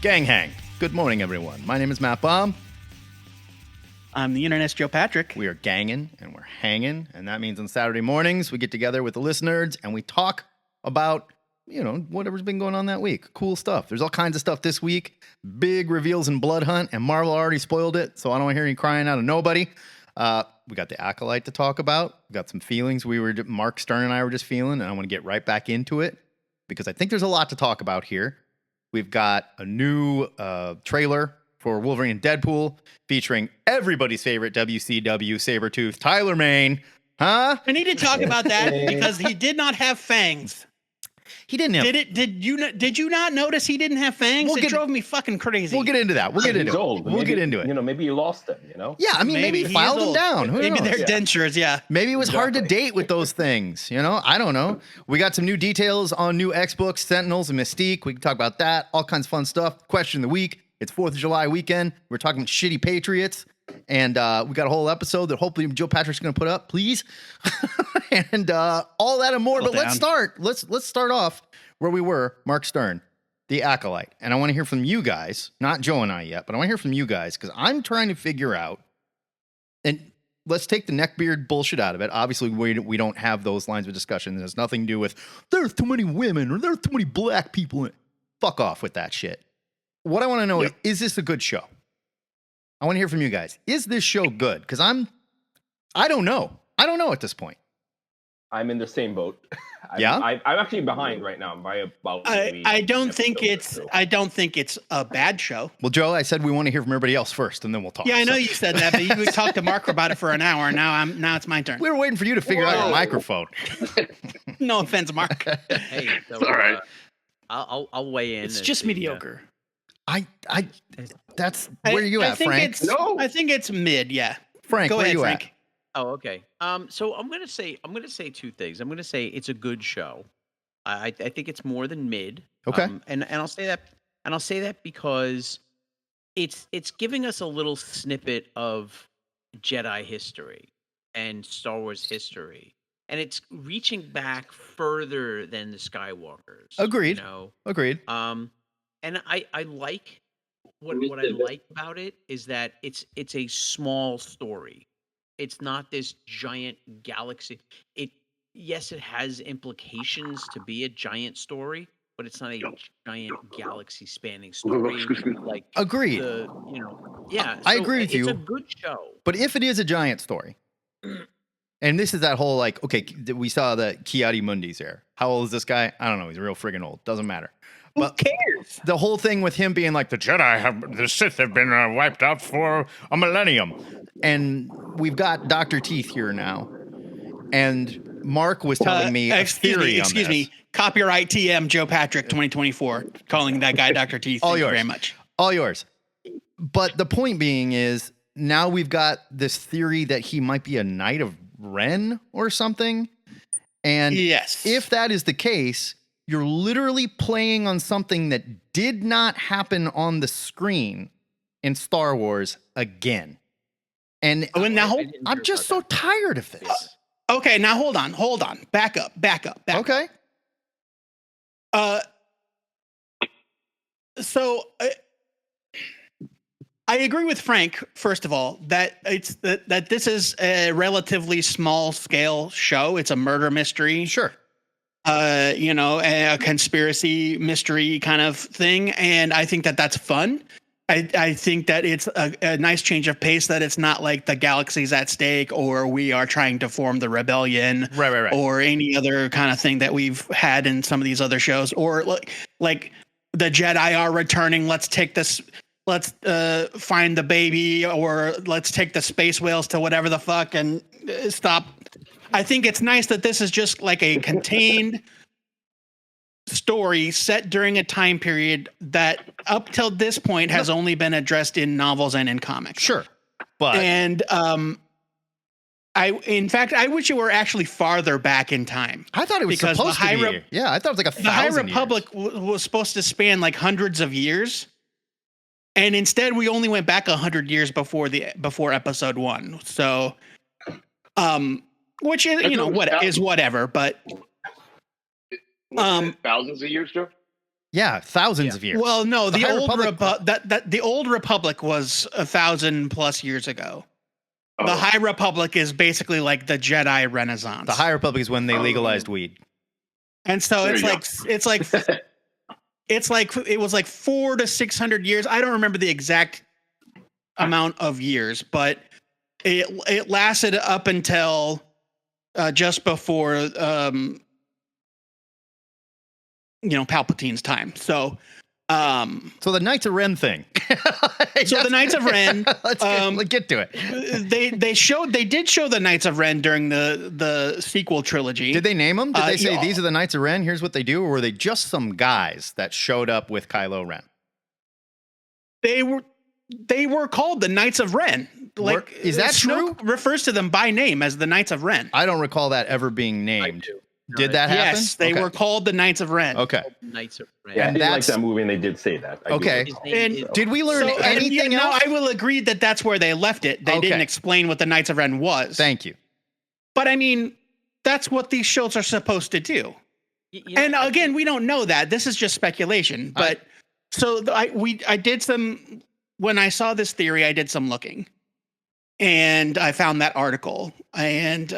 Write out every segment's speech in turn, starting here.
Gang hang. Good morning, everyone. My name is Matt Baum. I'm the internet's Joe Patrick. We are ganging and we're hanging, and that means on Saturday mornings we get together with the listeners and we talk about, whatever's been going on that week. Cool stuff. There's all kinds of stuff this week. Big reveals in Bloodhunt, and Marvel already spoiled it, so I don't want to hear any crying out of nobody. We got the Acolyte to talk about. We got some feelings Mark Stern and I were just feeling, and I want to get right back into it because I think there's a lot to talk about here. We've got a new trailer for Wolverine and Deadpool featuring everybody's favorite WCW Sabretooth, Tyler Mane. Huh? I need to talk about that because he did not have fangs. He didn't have. Did you not notice he didn't have fangs? It drove me fucking crazy. We'll get into that. We'll get into it. Maybe you lost them, Yeah, I mean, maybe he filed them down. Who maybe knows? they're dentures, yeah. Maybe it was hard to date with those things, I don't know. We got some new details on new X-Books, Sentinels and Mysique. We can talk about that. All kinds of fun stuff. Question of the week. It's 4th of July weekend. We're talking shitty Patriots. And we got a whole episode that hopefully Joe Patrick's going to put up, please. And all that and more. But let's start. Let's start off where we were. Mark Stern, the Acolyte. And I want to hear from you guys, not Joe and I yet, but I want to hear from you guys because I'm trying to figure out. And let's take the neckbeard bullshit out of it. Obviously, we don't have those lines of discussion. It has nothing to do with there's too many women or there's too many black people. Fuck off with that shit. What I want to know is this a good show? I want to hear from you guys. Is this show good? Because I don't know. I don't know at this point. I'm in the same boat. I'm actually behind right now by about. I don't think it's a bad show. Well, Joe, I said we want to hear from everybody else first, and then we'll talk. Yeah, I know you said that, but you talked to Mark about it for an hour. Now it's my turn. We were waiting for you to figure out your microphone. No offense, Mark. Hey, so, all right. I'll weigh in. It's just mediocre. That's where you at, Frank? I think it's mid. Yeah, Frank, go where ahead, you Frank. at? Oh, okay. So I'm gonna say two things. I'm gonna say it's a good show. I think it's more than mid. Okay. And I'll say that because it's giving us a little snippet of Jedi history and Star Wars history, and it's reaching back further than the Skywalkers. Agreed. Agreed. And I like what I like about it is that it's a small story. It's not this giant galaxy. It has implications to be a giant story, but it's not a giant galaxy spanning story. Like agreed. I agree with you. It's a good show. But if it is a giant story, and this is that whole we saw the Ki-Adi-Mundis there. How old is this guy? I don't know. He's real friggin' old. Doesn't matter. Who cares? The whole thing with him being like the Sith have been wiped out for a millennium, and we've got Dr. Teeth here now, and Mark was telling me a theory. Excuse me. Copyright TM Joe Patrick 2024 calling that guy Dr. Teeth. All Thank yours. you very much. All yours. But the point being is now we've got this theory that he might be a Knight of Ren or something, and yes, if that is the case. You're literally playing on something that did not happen on the screen in Star Wars again. And I'm just so tired of this. Okay, now hold on. Back up. Okay. So I agree with Frank, first of all, that that this is a relatively small scale show. It's a murder mystery. Sure. A conspiracy mystery kind of thing. And I think that that's fun. I think that it's a nice change of pace, that it's not like the galaxy's at stake or we are trying to form the rebellion right. or any other kind of thing that we've had in some of these other shows, or like the Jedi are returning. Let's find the baby, or let's take the space whales to whatever the fuck and stop. I think it's nice that this is just like a contained story set during a time period that up till this point has only been addressed in novels and in comics. Sure. But in fact, I wish it were actually farther back in time. I thought it was supposed to be. Yeah, I thought it was like 1,000 The High years. Republic was supposed to span like hundreds of years. And instead we only went back 100 years before episode 1. So, which is, whatever, but thousands of years, Joe? Yeah, thousands of years. Well, no, the High old Republic- the old Republic was 1,000+ years ago. Oh. The High Republic is basically like the Jedi Renaissance. The High Republic is when they legalized weed. And so There it's you like it was like 400 to 600 years. I don't remember the exact amount of years, but it lasted up until just before Palpatine's time. So So the Knights of Ren thing. the Knights of Ren, let's get to it. they did show the Knights of Ren during the sequel trilogy. Did they name them? Did they say yeah. these are the Knights of Ren? Here's what they do, or were they just some guys that showed up with Kylo Ren? They were called the Knights of Ren. Like, Is that Snoke true? refers to them by name as the Knights of Ren. I don't recall that ever being named. Did that happen? Yes, they Okay. were called the Knights of Ren. Okay. Knights of Ren. Yeah, I And did like that's- that movie, and they did say that. I do Okay. recall. His name And is- Did we learn anything else? I will agree that that's where they left it. They Okay. didn't explain what the Knights of Ren was. Thank you. But I mean, that's what these shows are supposed to do. You know, And I again, think- we don't know that. This is just speculation. But I did some, when I saw this theory, I did some looking. And I found that article. And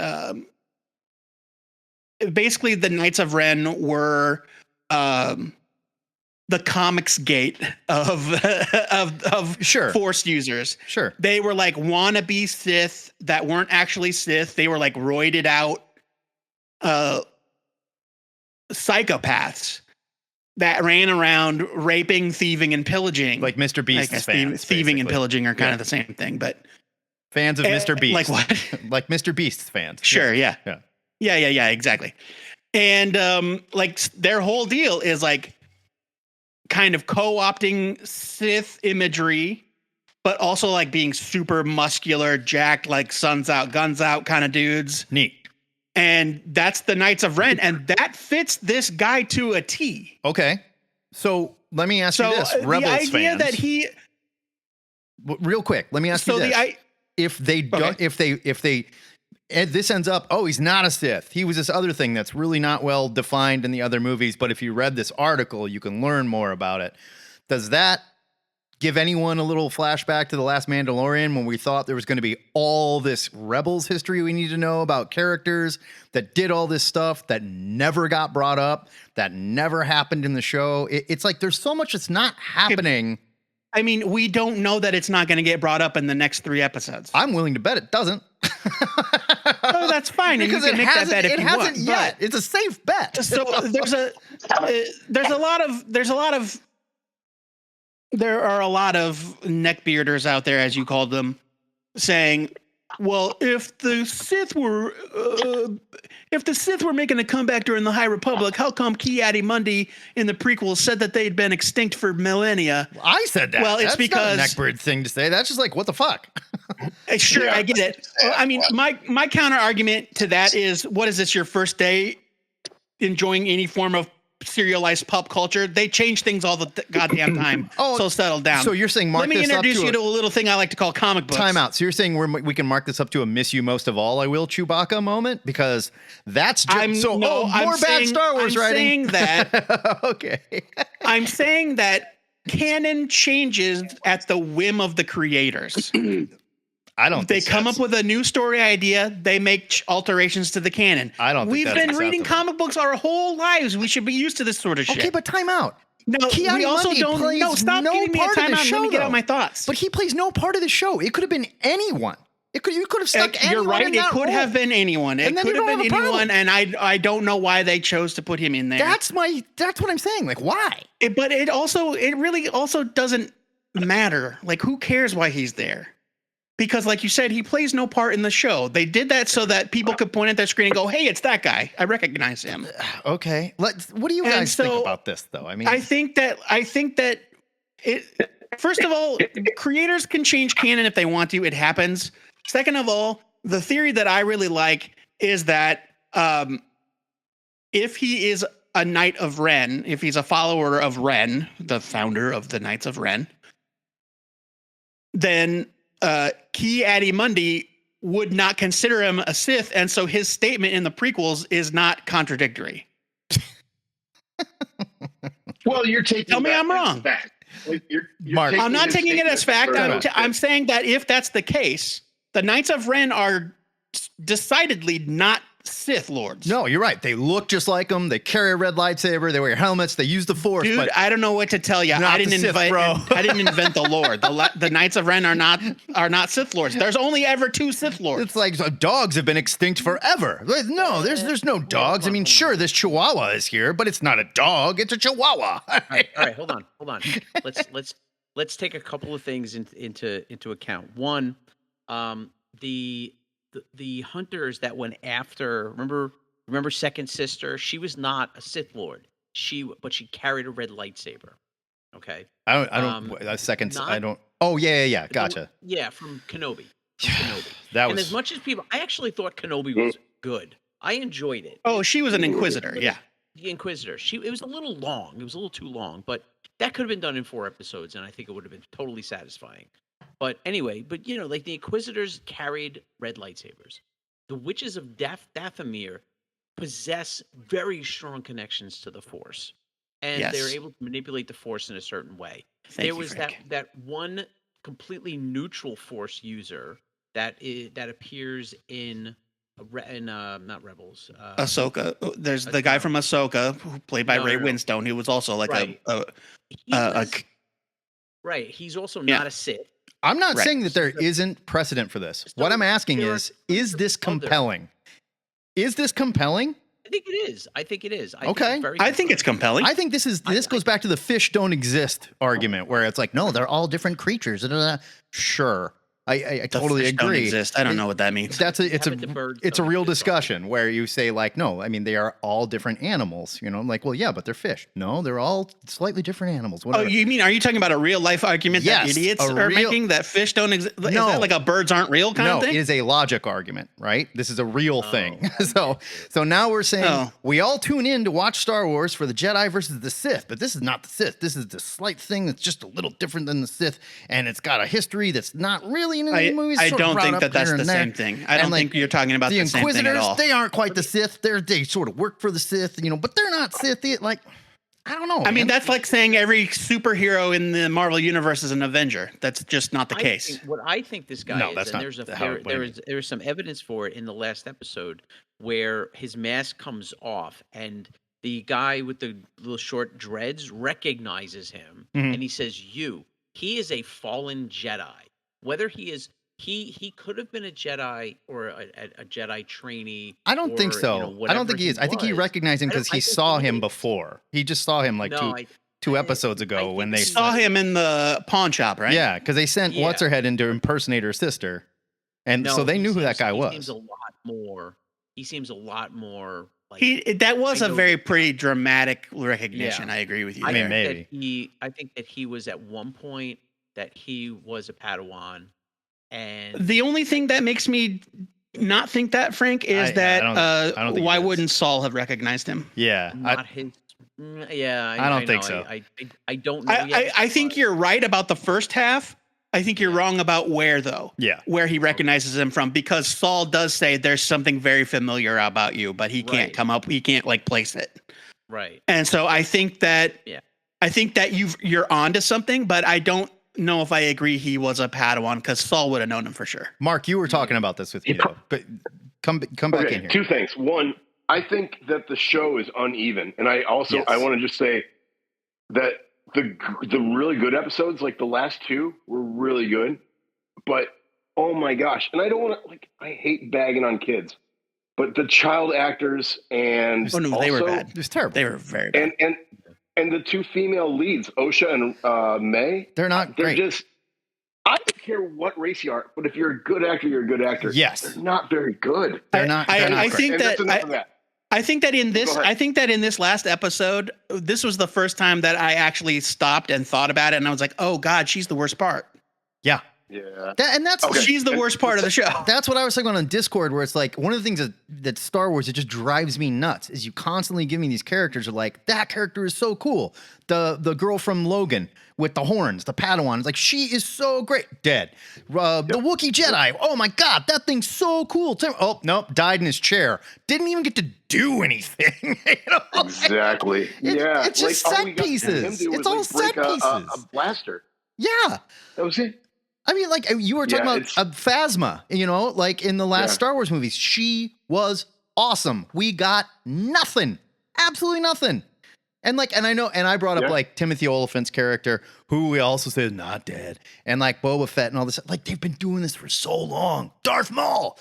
basically, the Knights of Ren were the comics gate of Sure. Force users. Sure. They were like wannabe Sith that weren't actually Sith. They were like roided out psychopaths that ran around raping, thieving, and pillaging. Like Mr. I Beast's guess fans. thieving and basically. pillaging are kind Yeah. of the same thing, but Fans of Mr. Beast. like what? Like Mr. Beast's fans. Sure, yeah. Yeah, exactly. And like their whole deal is like kind of co-opting Sith imagery, but also like being super muscular, jacked, like suns out, guns out kind of dudes. Neat. And that's the Knights of Ren, and that fits this guy to a T. Okay. So let me ask you this. the Rebels idea fans. that he Real quick, let me ask so you this. the If they don't, if they and this ends up, oh, he's not a Sith. He was this other thing that's really not well defined in the other movies. But if you read this article, you can learn more about it. Does that give anyone a little flashback to The Last Mandalorian when we thought there was going to be all this Rebels history we need to know about characters that did all this stuff that never got brought up, that never happened in the show? It's like there's so much that's not happening. I mean, we don't know that it's not going to get brought up in the next 3 episodes. I'm willing to bet it doesn't. Oh, that's fine, and you Because can make that bet if you want. yet. It's a safe bet. So there are a lot of neckbearders out there, as you called them, saying, well, if the Sith were making a comeback during the High Republic, how come Ki-Adi-Mundi in the prequels said that they'd been extinct for millennia? I said that. Well, it's That's not a because- neckbird thing to say. That's just like, what the fuck? Sure, Yeah. I get it. Well, I mean, my counter argument to that is, what is this, your first day enjoying any form of serialized pop culture? They change things all the goddamn time. Oh, so settle down. So you're saying mark Let me this up introduce to you to a little thing I like to call comic books. time out. So you're saying we can mark this up to a miss you most of all, I will, Chewbacca moment? Because that's just more bad Star Wars I'm writing. saying that Okay. I'm saying that canon changes at the whim of the creators. I don't They think come that's- up with a new story idea. They make alterations to the canon. I don't think We've that's been reading acceptable. comic books our whole lives. We should be used to this sort of shit. Okay, but time out. no, Ki-Adi we also Mundi don't. plays No, stop no giving me a part of the timeout. and show, Let me get though. out my thoughts. But he plays no part of the show. It could have been anyone. You could have stuck anyone You're right. in It that could role. have been anyone. It And then could you have don't been have a anyone, problem. and I don't know why they chose to put him in there. That's what I'm saying. Like, why? But it really also doesn't matter. Like, who cares why he's there? Because, like you said, he plays no part in the show. They did that so that people could point at their screen and go, "Hey, it's that guy. I recognize him." Okay. What do you And guys think so, about this, though? I mean, I think that it. First of all, creators can change canon if they want to. It happens. Second of all, the theory that I really like is that if he is a Knight of Ren, if he's a follower of Ren, the founder of the Knights of Ren, then Ki-Adi-Mundi would not consider him a Sith, and so his statement in the prequels is not contradictory. Well, you're taking. Tell me that I'm as wrong. fact. Like, you're Mark. I'm not his taking it as fact. statement for I'm saying that if that's the case, the Knights of Ren are decidedly not Sith Lords. No, you're right. They look just like them. They carry a red lightsaber. They wear helmets. They use the Force. Dude, but I don't know what to tell you. Not I the didn't Sith, invent, bro. I didn't invent the lore. The Knights of Ren are not Sith Lords. There's only ever 2 Sith Lords. it's like dogs have been extinct forever. No, there's no dogs. I mean, sure, this Chihuahua is here, but it's not a dog. It's a Chihuahua. All right, hold on. Let's take a couple of things into account. One, the hunters that went after. Remember Second Sister? She was not a Sith Lord. But she carried a red lightsaber. Okay. I don't. Seconds. I don't. Oh yeah. Gotcha. Yeah, from Kenobi. That And was. as much as people, I actually thought Kenobi was good. I enjoyed it. Oh, she was an Inquisitor. Yeah. The Inquisitor. It was a little long. It was a little too long, but that could have been done in 4 episodes, and I think it would have been totally satisfying. But anyway, like the Inquisitors carried red lightsabers. The Witches of Dathomir possess very strong connections to the Force, and they're able to manipulate the Force in a certain way. There was that one completely neutral Force user that appears in not Rebels. Ahsoka. There's the guy from Ahsoka, who played by Ray Winstone, who was also like right. He's also not a Sith. I'm not saying that there isn't precedent for this. What I'm asking is this compelling? Is this compelling? I think it is. I think it's compelling. I think this goes back to the fish don't exist argument, where it's like, no, they're all different creatures. Sure. I totally agree. Don't exist. I don't know what that means. It's a real discussion where you say like, no, I mean, they are all different animals. I'm like, well, yeah, but they're fish. No, they're all slightly different animals. Whatever. Oh, are you talking about a real life argument that idiots are making, that fish don't exist? No. Is that like a birds aren't real kind of thing? No, it is a logic argument, right? This is a real thing. So now we're saying we all tune in to watch Star Wars for the Jedi versus the Sith, but this is not the Sith. This is the slight thing that's just a little different than the Sith, and it's got a history that's not really in the movies. I don't think that's the same thing. I don't think you're talking about the same thing at all. They aren't quite the Sith. They sort of work for the Sith, but they're not Sith. Like, I don't know. I mean, that's like saying every superhero in the Marvel universe is an Avenger. That's just not the case. What I think this guy is, and there's some evidence for it in the last episode where his mask comes off and the guy with the little short dreads recognizes him and he says, he is a fallen Jedi. Whether he is, he could have been a Jedi or a Jedi trainee. I don't think so. I don't think he is. I think he recognized him because he saw him before. He just saw him like two episodes ago when they saw him in the pawn shop, right? Yeah, because they sent what's her head in to impersonate her sister, and so they knew who that guy was. He seems a lot more. Like, that was a very pretty dramatic recognition. I agree with you. I think that he was at one point that he was a Padawan. And the only thing that makes me not think that, Frank, is why wouldn't Saul have recognized him? Yeah. I don't think so. I don't know. I think you're right about the first half. I think you're wrong about where, though. Yeah. Where he recognizes him from, because Saul does say there's something very familiar about you, but he can't come up. He can't place it. Right. And so I think that you're onto something, but I don't know if I agree he was a Padawan, because Saul would have known him for sure. Mark, you were talking about this with me, though. But come back in here. 2 things. One, I think that the show is uneven, and I want to just say that the really good episodes, like the last 2, were really good. But oh my gosh, and I don't want to I hate bagging on kids, but the child actors and they were bad. It was terrible. They were very bad. And the 2 female leads, Osha and May, they're not great. Just, I don't care what race you are, but if you're a good actor, you're a good actor. Yes. They're not very good. They're not. I think that. I think that in this last episode, this was the first time that I actually stopped and thought about it, and I was like, "Oh God, she's the worst part." Yeah, Yeah. And that's She's the worst part of the show. That's what I was talking about on Discord, where it's like one of the things that Star Wars, it just drives me nuts, is you constantly give me these characters are like, that character is so cool. The girl from Logan with the horns, the Padawan, it's like, she is so great. Dead. The Wookiee Jedi, oh my God, that thing's so cool. Oh, nope, died in his chair. Didn't even get to do anything. Exactly. It's just set pieces. It's all set pieces. A blaster. Yeah. That was it. I mean, like you were talking about Phasma, like in the last Star Wars movies, she was awesome. We got nothing, absolutely nothing. And I brought up like Timothy Oliphant's character, who we also said is not dead, and like Boba Fett and all this. Like they've been doing this for so long. Darth Maul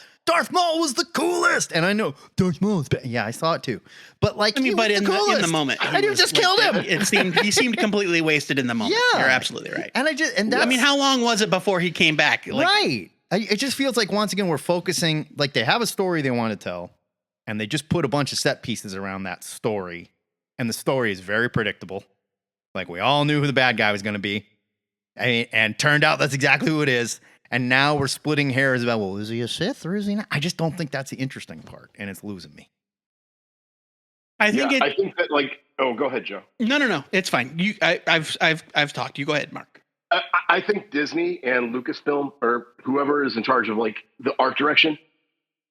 was the coolest, and I know Darth Maul is bad. Yeah, I saw it too. But like, in the moment, and you just killed him. He seemed completely wasted in the moment. Yeah, you're absolutely right. And how long was it before he came back? Right. It just feels like once again we're focusing, like they have a story they want to tell, and they just put a bunch of set pieces around that story, and the story is very predictable. Like we all knew who the bad guy was going to be, and turned out that's exactly who it is. And now we're splitting hairs about, well, is he a Sith or is he not? I just don't think that's the interesting part, and it's losing me. I think that like, oh, go ahead, Joe. No, it's fine. I've talked. You go ahead, Mark. I think Disney and Lucasfilm or whoever is in charge of like the art direction,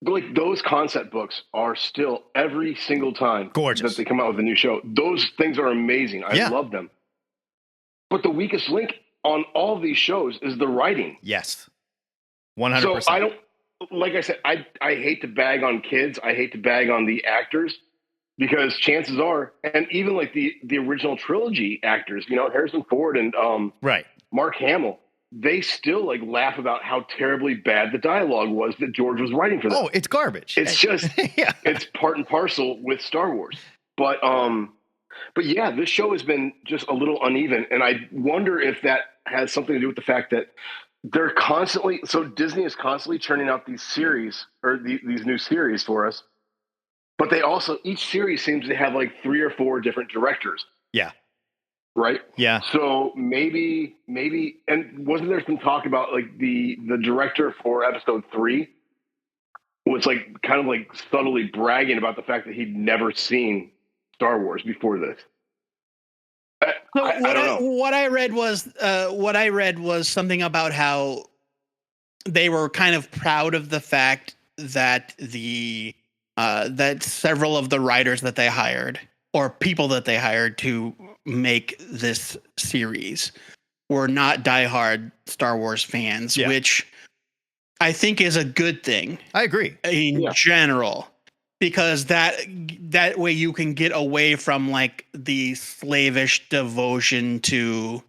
like those concept books are still every single time gorgeous that they come out with a new show. Those things are amazing. I love them. But the weakest link on all of these shows is the writing. Yes. 100%. So like I said, I hate to bag on kids. I hate to bag on the actors because chances are, and even like the original trilogy actors, Harrison Ford and Mark Hamill, they still like laugh about how terribly bad the dialogue was that George was writing for them. Oh, it's garbage. It's just, it's part and parcel with Star Wars. But yeah, this show has been just a little uneven. And I wonder if that has something to do with the fact that Disney is constantly churning out these series or these new series for us, but they also, each series seems to have like 3 or 4 different directors. Yeah. Right. Yeah. So maybe, and wasn't there some talk about like the director for episode 3 was like kind of like subtly bragging about the fact that he'd never seen Star Wars before this. What I read was something about how they were kind of proud of the fact that that several of the writers that they hired or people that they hired to make this series were not diehard Star Wars fans, which I think is a good thing. I agree. In general. Because that way you can get away from like the slavish devotion to,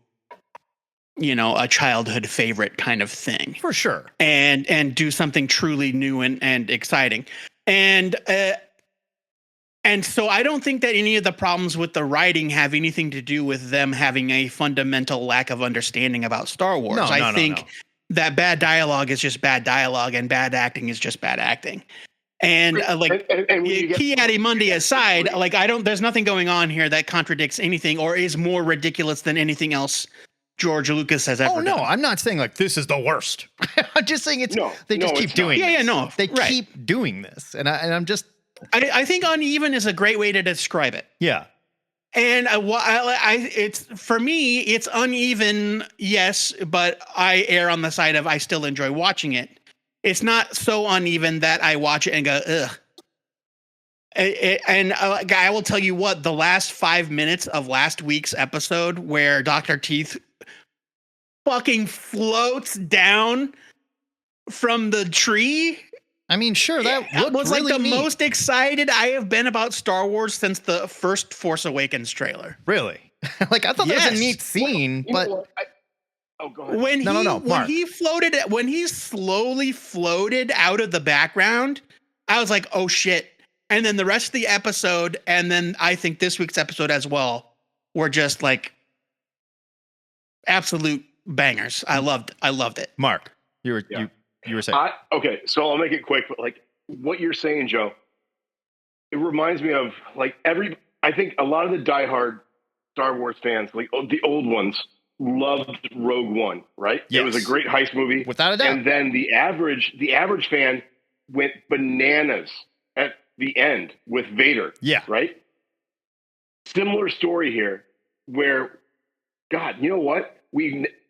a childhood favorite kind of thing. For sure. And do something truly new and exciting. And so I don't think that any of the problems with the writing have anything to do with them having a fundamental lack of understanding about Star Wars. I think that bad dialogue is just bad dialogue and bad acting is just bad acting. And Ki-Adi-Mundi aside, like there's nothing going on here that contradicts anything or is more ridiculous than anything else George Lucas has ever done. Oh no, I'm not saying like this is the worst. I'm just saying they just keep doing this. They keep doing this, and I'm just. I think uneven is a great way to describe it. Yeah. And it's for me, it's uneven, yes, but I err on the side of I still enjoy watching it. It's not so uneven that I watch it and go, ugh. And I will tell you what, the last 5 minutes of last week's episode where Dr. Teeth fucking floats down from the tree. I mean, sure, that was really like the neat. most excited I have been about Star Wars since the first Force Awakens trailer. Really? Like, I thought that was a neat scene, but... go ahead. When he slowly floated out of the background, I was like, oh shit. And then the rest of the episode, and then I think this week's episode as well, were just like absolute bangers. I loved it. Mark, you were saying. Okay, so I'll make it quick, but like what you're saying, Joe, it reminds me of like I think a lot of the diehard Star Wars fans, like the old ones, loved Rogue One, right? Yes. It was a great heist movie. Without a doubt. And then the average fan went bananas at the end with Vader. Yeah. Right? Similar story here where, God, you know what?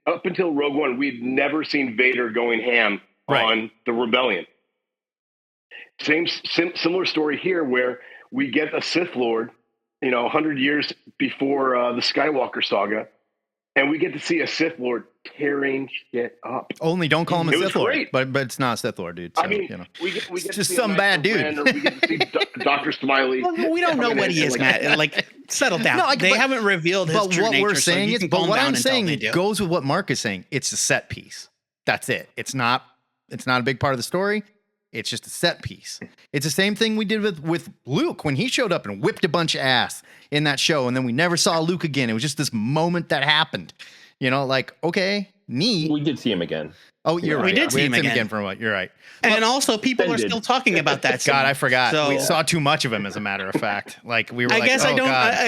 Up until Rogue One, we'd never seen Vader going ham on the rebellion. Similar story here where we get a Sith Lord, 100 years before the Skywalker saga, and we get to see a Sith Lord tearing shit up. Only don't call him a It was Sith Lord, great. but it's not a Sith Lord, dude. So, I mean, we get it's to just see some bad dude. Ren, or we get to see Dr. Smiley. Well, we don't know what he is, Matt. Like, settle down. No, they haven't revealed his true nature. We're saying so is, but what I'm saying do. goes with what Mark is saying. It's a set piece. That's it. It's not a big part of the story. It's just a set piece. It's the same thing we did with Luke when he showed up and whipped a bunch of ass in that show, and then we never saw Luke again. It was just this moment that happened. Okay, neat. We did see him again. Oh, you're right. We did see him again for what? You're right. And also, people are still talking about that. Scene. God, I forgot. So, we saw too much of him, as a matter of fact. Like we were. I God.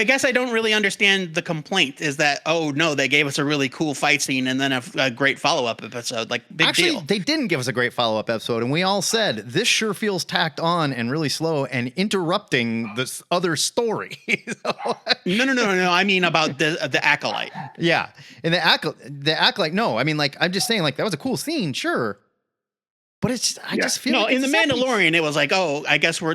guess I don't really understand the complaint. Is that no, they gave us a really cool fight scene and then a great follow-up episode. Like big Actually, deal. they didn't give us a great follow-up episode, and we all said this sure feels tacked on and really slow and interrupting this other story. No. I mean about the Acolyte. Yeah, and the Acolyte. No, I mean I'm just saying that was a cool scene, sure. But I just feel like in the Mandalorian, it was like, I guess we're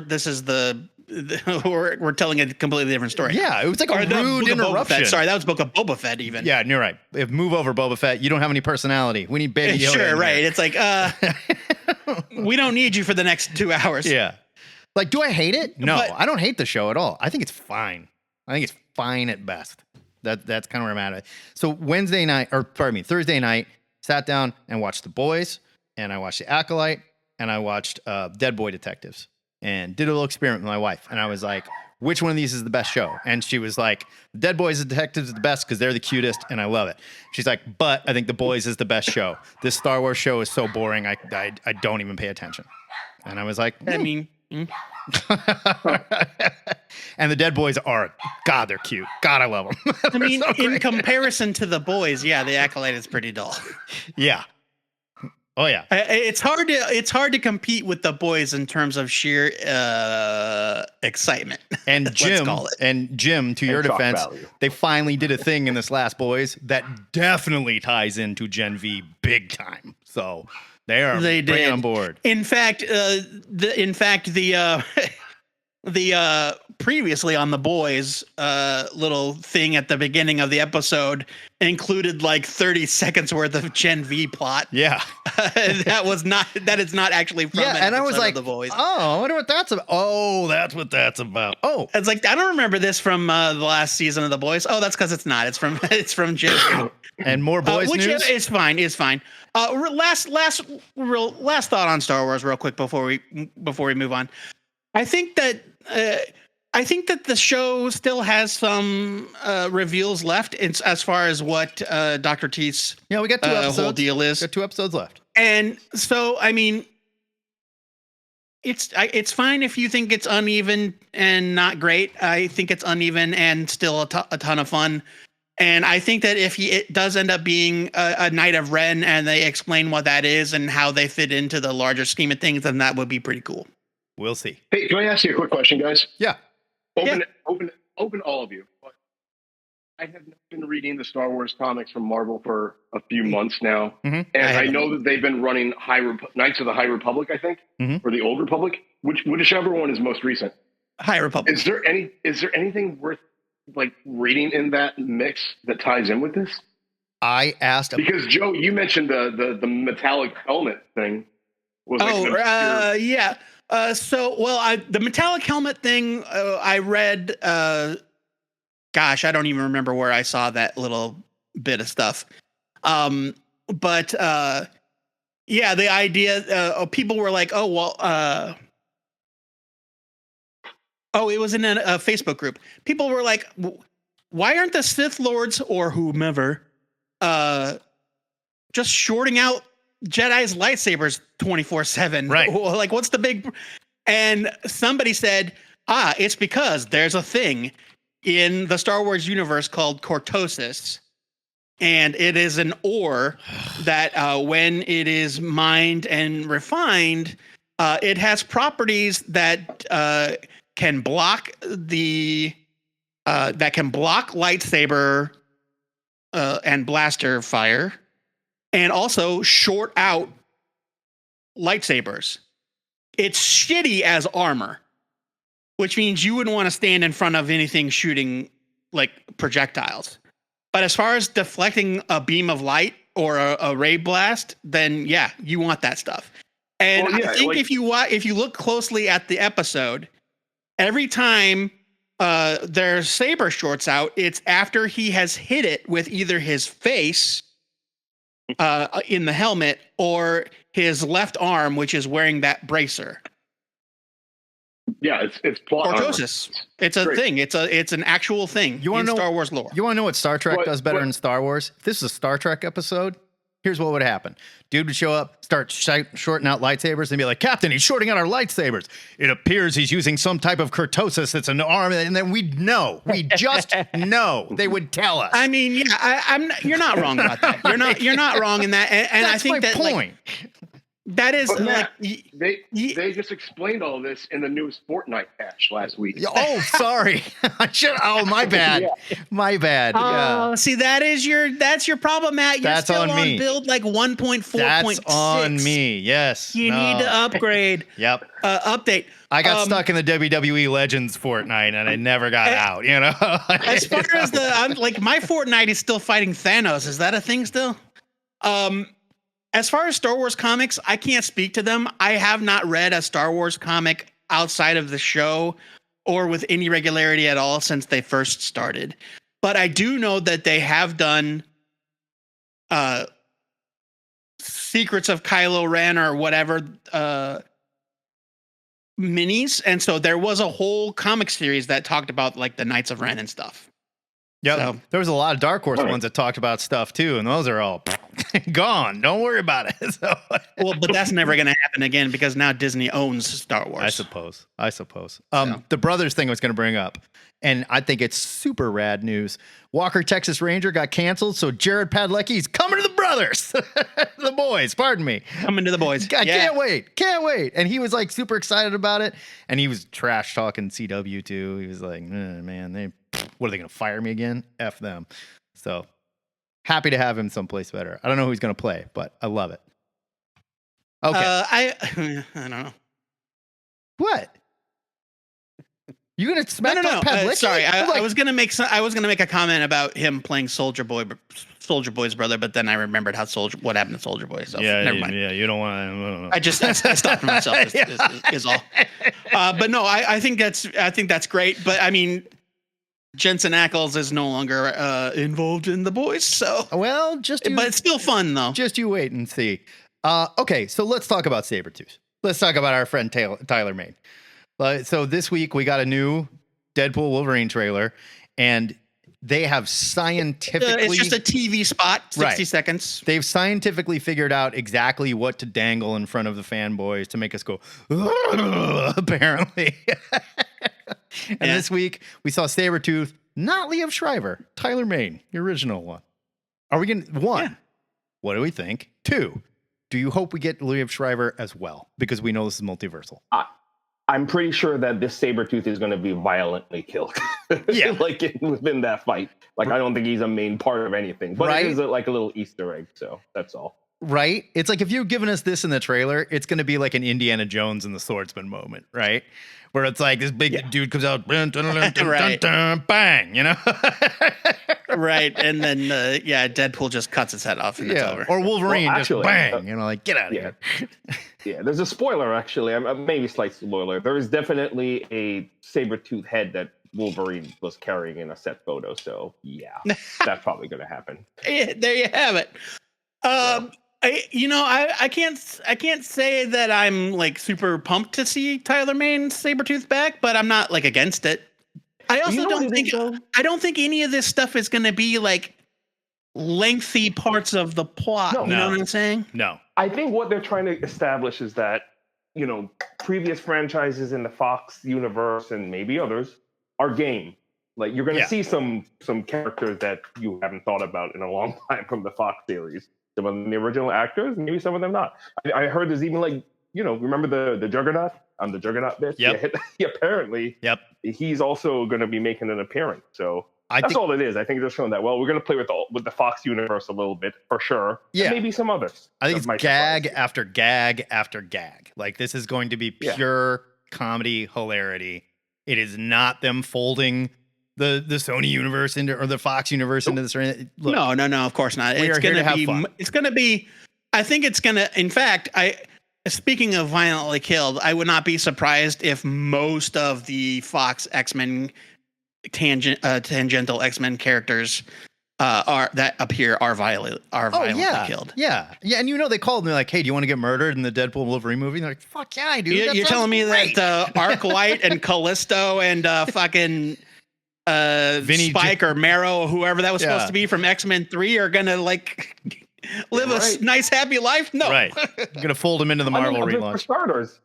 telling a completely different story. Yeah, it was like a rude interruption. Sorry, that was Book of Boba Fett even. Yeah, and you're right. Move over, Boba Fett. You don't have any personality. We need Baby Yoda. Sure, right. It's like, we don't need you for the next 2 hours. Yeah. Do I hate it? No, I don't hate the show at all. I think it's fine. I think it's fine at best. That's kind of where I'm at. So Thursday night, sat down and watched The Boys. And I watched The Acolyte, and I watched Dead Boy Detectives, and did a little experiment with my wife. And I was like, which one of these is the best show? And she was like, Dead Boys and Detectives is the best because they're the cutest, and I love it. She's like, but I think The Boys is the best show. This Star Wars show is so boring, I don't even pay attention. And I was like, I mean... And the Dead Boys God, they're cute. God, I love them. I mean, in comparison to The Boys, yeah, The Acolyte is pretty dull. Yeah. Oh yeah, it's hard to compete with The Boys in terms of sheer excitement. And Jim, to your defense, they finally did a thing in this last Boys that definitely ties into Gen V big time. So they did on board. In fact, the previously on The Boys little thing at the beginning of the episode included 30 seconds worth of Gen V plot. Yeah. that is not actually from and I was like, The Boys. Oh, I wonder what that's about. Oh, that's what that's about. Oh, it's like, I don't remember this from the last season of The Boys. Oh, that's because it's not. It's from Gen V. And more Boys which news? It's fine. Last thought on Star Wars real quick before we move on. I think that the show still has some reveals left as far as what Dr. Teeth's we got 2 episodes. Whole deal is. Got 2 episodes left. And so, I mean, it's fine if you think it's uneven and not great. I think it's uneven and still a ton of fun. And I think that if it does end up being a Knight of Ren and they explain what that is and how they fit into the larger scheme of things, then that would be pretty cool. We'll see. Hey, can I ask you a quick question, guys? Yeah. Open all of you. I have been reading the Star Wars comics from Marvel for a few months now, and I know that they've been running Knights of the High Republic, I think, or the Old Republic, whichever one is most recent. High Republic. Is there anything worth reading in that mix that ties in with this? I asked because Joe, you mentioned the metallic helmet thing. Yeah. The metallic helmet thing, I read, gosh, I don't even remember where I saw that little bit of stuff. The idea, people were like, it was in a Facebook group. People were like, why aren't the Sith Lords or whomever, just shorting out Jedi's lightsabers 24/7? Right. What's the big? And somebody said, it's because there's a thing in the Star Wars universe called cortosis, and it is an ore that when it is mined and refined, it has properties that can block lightsaber and blaster fire, and also short out lightsabers. It's shitty as armor, which means you wouldn't want to stand in front of anything shooting like projectiles. But as far as deflecting a beam of light or a ray blast, then yeah, you want that stuff. And I think if you look closely at the episode, every time their saber shorts out, it's after he has hit it with either his face in the helmet or his left arm, which is wearing that bracer. Yeah, it's plot Cortosis. It's a thing. It's an actual thing in Star Wars lore. You want to know what Star Trek does better than Star Wars? If this is a Star Trek episode, here's what would happen. Dude would show up, start shorting out lightsabers, and be like, Captain, he's shorting out our lightsabers. It appears he's using some type of cortosis that's an arm, and then we'd know. We just know. They would tell us. I mean, yeah, you're not wrong about that. You're not wrong in that. And that's I think my that point. That is Matt, they just explained all this in the newest Fortnite patch last week. Oh, sorry. Oh, my bad. Yeah. My bad. Oh, see, that's your problem, Matt. You're That's still on me. build like 1.4.6. That's on me. Yes. You need to upgrade. Yep. Update. I got stuck in the WWE Legends Fortnite and I never got out, you know? As far as my Fortnite is still fighting Thanos. Is that a thing still? As far as Star Wars comics, I can't speak to them. I have not read a Star Wars comic outside of the show or with any regularity at all since they first started. But I do know that they have done Secrets of Kylo Ren or whatever minis. And so there was a whole comic series that talked about like the Knights of Ren and stuff. Yeah, so, there was a lot of Dark Horse ones that talked about stuff too, and those are all gone. Don't worry about it. So. Well, but that's never going to happen again because now Disney owns Star Wars. I suppose. The brothers thing I was going to bring up, and I think it's super rad news. Walker Texas Ranger got canceled, so Jared Padalecki's coming to the brothers, the boys. Pardon me, coming to the boys. I can't wait. And he was like super excited about it, and he was trash talking CW too. He was like, man, what are they going to fire me again? F them. So happy to have him someplace better. I don't know who he's going to play, but I love it. Okay. I don't know. What? You going to smack no. Padalecki? Sorry, I was going to make a comment about him playing Soldier Boy's brother, but then I remembered what happened to Soldier Boy. So never mind. Yeah, you don't want to. I stopped for myself. Is all. But no, I think that's great. But I mean, Jensen Ackles is no longer involved in the boys, so well, but it's still fun though. Just you wait and see. Okay, so let's talk about Sabretooth. Let's talk about our friend Tyler Mane. So this week we got a new Deadpool Wolverine trailer, and they have scientifically it's just a TV spot, 60 seconds. They've scientifically figured out exactly what to dangle in front of the fanboys to make us go, apparently. And this week we saw Sabretooth, not Liev Schreiber, Tyler Mane, the original one. Are we going to, one, what do we think? Two, do you hope we get Liev Schreiber as well? Because we know this is multiversal. I'm pretty sure that this Sabretooth is going to be violently killed. Yeah. Within that fight. I don't think he's a main part of anything. But it is like a little Easter egg, so that's all. Right? It's like if you've given us this in the trailer, it's going to be like an Indiana Jones and the Swordsman moment, right? Where it's like this big dude comes out, bang, you know? Right. And then, Deadpool just cuts his head off and it's over. Or Wolverine just bang, get out of here. Yeah, there's a spoiler, actually. Maybe a slight spoiler. There is definitely a Sabretooth head that Wolverine was carrying in a set photo. So, yeah, that's probably going to happen. Yeah, there you have it. I can't say that I'm like super pumped to see Tyler Mane's Sabretooth back, but I'm not like against it. I also don't think any of this stuff is going to be like lengthy parts of the plot. You know what I'm saying? No. I think what they're trying to establish is that, previous franchises in the Fox universe and maybe others are game. Like you're going to see some characters that you haven't thought about in a long time from the Fox series. Some of them the original actors, maybe some of them not. I heard there's even like, remember the Juggernaut? The Juggernaut bit? Yep. Yeah, apparently. Yep. He's also going to be making an appearance. So that's all it is. I think they're showing that, well, we're going to play with the Fox universe a little bit for sure. Yeah. And maybe some others. I think it's gag after gag after gag. Like this is going to be pure comedy hilarity. It is not them folding the Sony universe into or the Fox universe into this. Look, no, of course not. It's going to be. I think it's going to. In fact, speaking of violently killed, I would not be surprised if most of the Fox X-Men tangential X-Men characters that appear are violently killed. Yeah, and they called me like, hey, do you want to get murdered in the Deadpool Wolverine movie? And they're like, fuck yeah, I do. You're telling me that Acolyte and Callisto and fucking Spike or Marrow or whoever that was supposed to be from X-Men 3 are gonna like live a nice happy life? No. Right. I'm gonna fold them into the Marvel relaunch. For starters,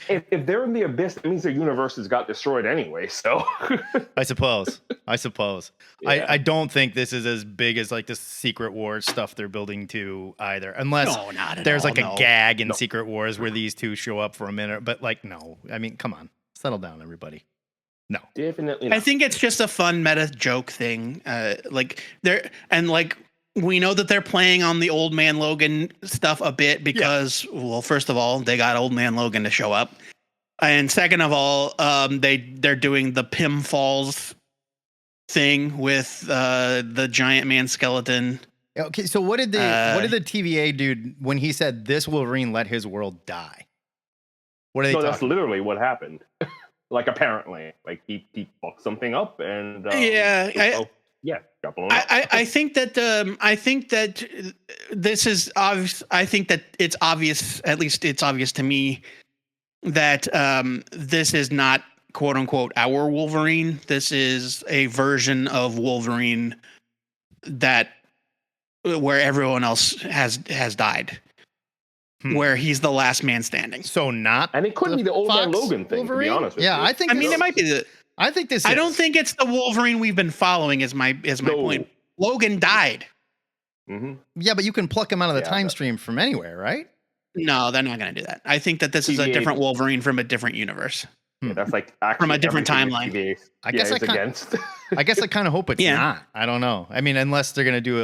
if they're in the abyss, that means their universes got destroyed anyway. So I suppose. Yeah. I don't think this is as big as like the Secret Wars stuff they're building to either. Unless there's like a gag in Secret Wars where these two show up for a minute. But like, no. I mean, come on. Settle down, everybody. No. Definitely not. I think it's just a fun meta joke thing. We know that they're playing on the Old Man Logan stuff a bit because, well, first of all, they got Old Man Logan to show up. And second of all, they're doing the Pym Falls thing with the giant man skeleton. Okay, so what did the TVA dude when he said this Wolverine let his world die? What are they talking that's literally what happened. Like apparently, like he fucked something up and I think that this is obvious. I think that it's obvious. At least it's obvious to me that this is not quote unquote our Wolverine. This is a version of Wolverine where everyone else has died. Where he's the last man standing. So not, and it couldn't be the Old Man Logan thing. Wolverine? To be honest with you. it might be the. I think this. I don't think it's the Wolverine we've been following. Is my point. Logan died. Mm-hmm. Yeah, but you can pluck him out of the time stream from anywhere, right? No, they're not going to do that. I think that this is a different Wolverine from a different universe. Yeah, that's like from a different timeline. I guess I kind of hope it's not. I don't know. I mean, unless they're going to do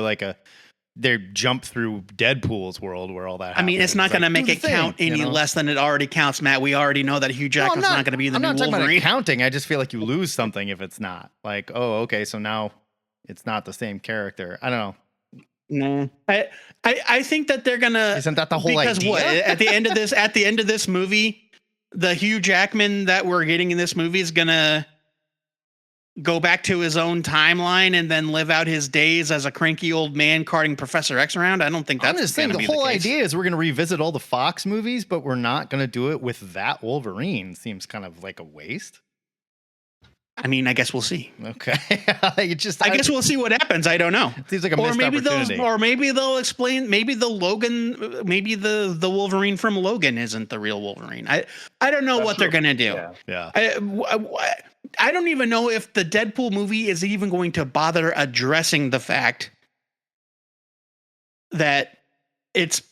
they jump through Deadpool's world where all that happens. I mean, it's not going to make it count any less than it already counts, Matt. We already know that Hugh Jackman's not going to be the new Wolverine. I'm not talking about counting. I just feel like you lose something if it's not. Like, oh, okay, so now it's not the same character. I don't know. No. I think that they're going to... Isn't that the whole idea? Because what? At the end of this movie, the Hugh Jackman that we're getting in this movie is going to go back to his own timeline and then live out his days as a cranky old man carting Professor X around. I don't think that's just saying the whole idea is we're going to revisit all the Fox movies, but we're not going to do it with that Wolverine. Seems kind of like a waste. I mean, I guess we'll see. Okay. I guess we'll see what happens. I don't know. Seems like a missed opportunity. Maybe they'll explain. Maybe the Wolverine from Logan isn't the real Wolverine. I don't know what they're gonna do. Yeah. I don't even know if the Deadpool movie is even going to bother addressing the fact that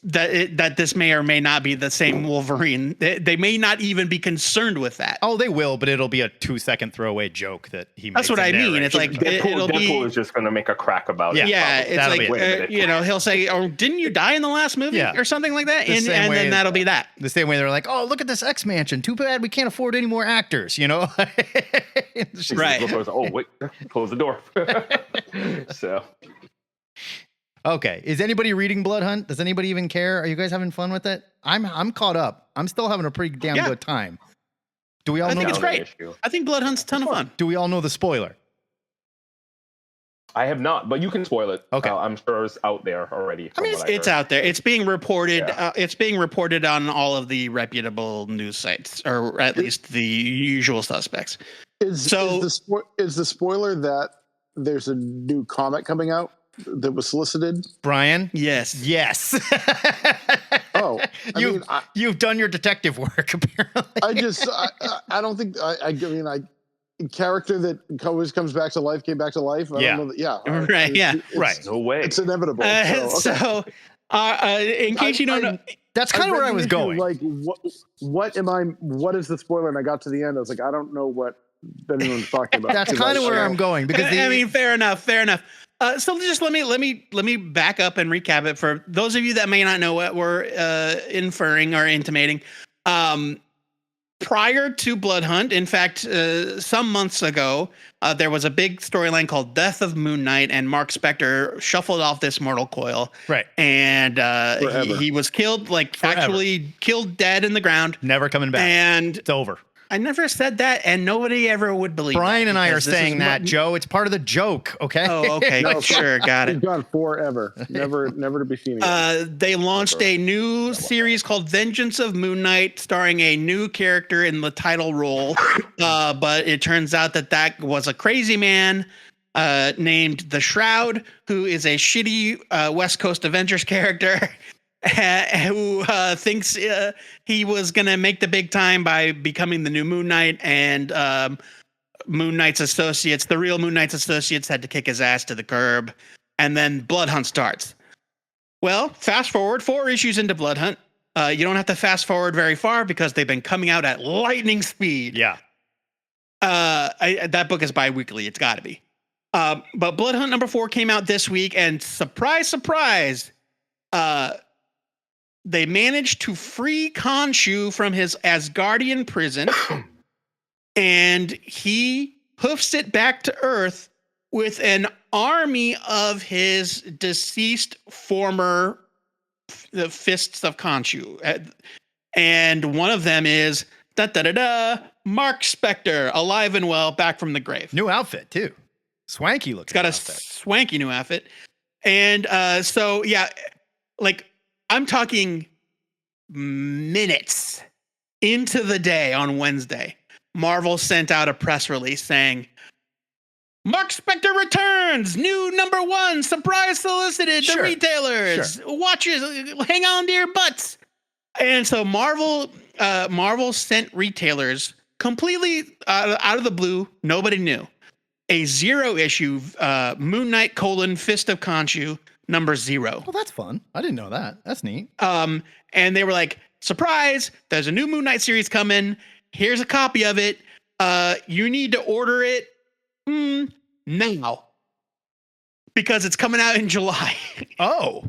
that this may or may not be the same Wolverine. They may not even be concerned with that. Oh, they will, but it'll be a 2-second throwaway joke that he makes. That's what I mean. It's like Deadpool is just going to make a crack about it. Yeah, it's like he'll say, "Oh, didn't you die in the last movie?" or something like that, and then that'll be that. The same way they're like, "Oh, look at this X Mansion. Too bad we can't afford any more actors." Right? Oh, wait, close the door. So. Okay. Is anybody reading Bloodhunt? Does anybody even care? Are you guys having fun with it? I'm caught up. I'm still having a pretty damn good time. Do we all know? I think it's great. I think Bloodhunt's a ton of fun. Do we all know the spoiler? I have not, but you can spoil it. Okay. I'm sure it's out there already. I mean, it's out there. It's being reported. Yeah. It's being reported on all of the reputable news sites, or at least the usual suspects. Is the spoiler that there's a new comic coming out that was solicited? Brian? Yes. Oh, you've done your detective work, apparently. I don't think. I mean, character that always comes back to life came back to life. I Yeah. don't know that, yeah. Right, yeah. Right. No way. It's inevitable. So, in case you don't know, That's kind of where I was going. Like, what is the spoiler? And I got to the end. I was like, I don't know what anyone's talking about. That's kind of where I'm going because I mean, fair enough. So just let me back up and recap it for those of you that may not know what we're inferring or intimating. Prior to Bloodhunt, in fact, some months ago, there was a big storyline called Death of Moon Knight, and Mark Spector shuffled off this mortal coil. Right. And he was killed, actually killed dead in the ground. Never coming back. And it's over. I never said that, and nobody ever would believe Brian that and I are saying that, Joe. It's part of the joke, okay? Oh, okay. No, sure, got it. He's gone forever. Never to be seen again. They launched a new series called Vengeance of Moon Knight, starring a new character in the title role. But it turns out that was a crazy man named The Shroud, who is a shitty West Coast Avengers character. Who thinks he was going to make the big time by becoming the new Moon Knight, and Moon Knight's associates, the real Moon Knight's associates, had to kick his ass to the curb, and then Bloodhunt starts. Well, fast forward 4 issues into Bloodhunt. You don't have to fast forward very far because they've been coming out at lightning speed. Yeah. That book is bi-weekly. It's got to be. But Bloodhunt number 4 came out this week, and surprise, they managed to free Khonshu from his Asgardian prison, and he hoofs it back to Earth with an army of his deceased former the Fists of Khonshu. And one of them is Mark Spector, alive and well, back from the grave. New outfit, too. Swanky looking. It's got a swanky new outfit. And so, yeah, I'm talking minutes into the day on Wednesday, Marvel sent out a press release saying, Mark Spector returns, new number 1, surprise solicited to retailers. Watches, hang on to your butts. And so Marvel sent retailers completely out of the blue, nobody knew, a 0-issue Moon Knight Fist of Khonshu number 0. Well, that's fun. I didn't know that. That's neat. And they were like, surprise, there's a new Moon Knight series coming. Here's a copy of it. You need to order it now because it's coming out in July. Oh.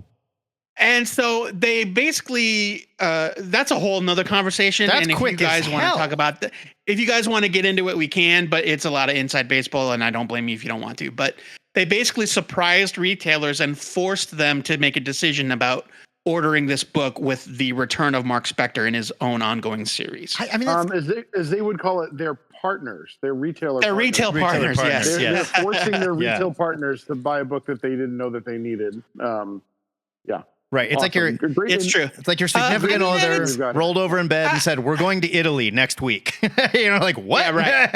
And so they basically, that's a whole nother conversation. That's and if quick you guys as want to hell. talk about if you guys want to get into it, we can, but it's a lot of inside baseball and I don't blame you if you don't want to, but they basically surprised retailers and forced them to make a decision about ordering this book with the return of Mark Spector in his own ongoing series. I mean, as they would call it, their partners, their retailer. They're retail partners, yes. They're forcing their retail partners to buy a book that they didn't know that they needed. Yeah. Right. It's awesome. It's true. It's like your significant other rolled over in bed and said, "We're going to Italy next week." Like what? Yeah, right.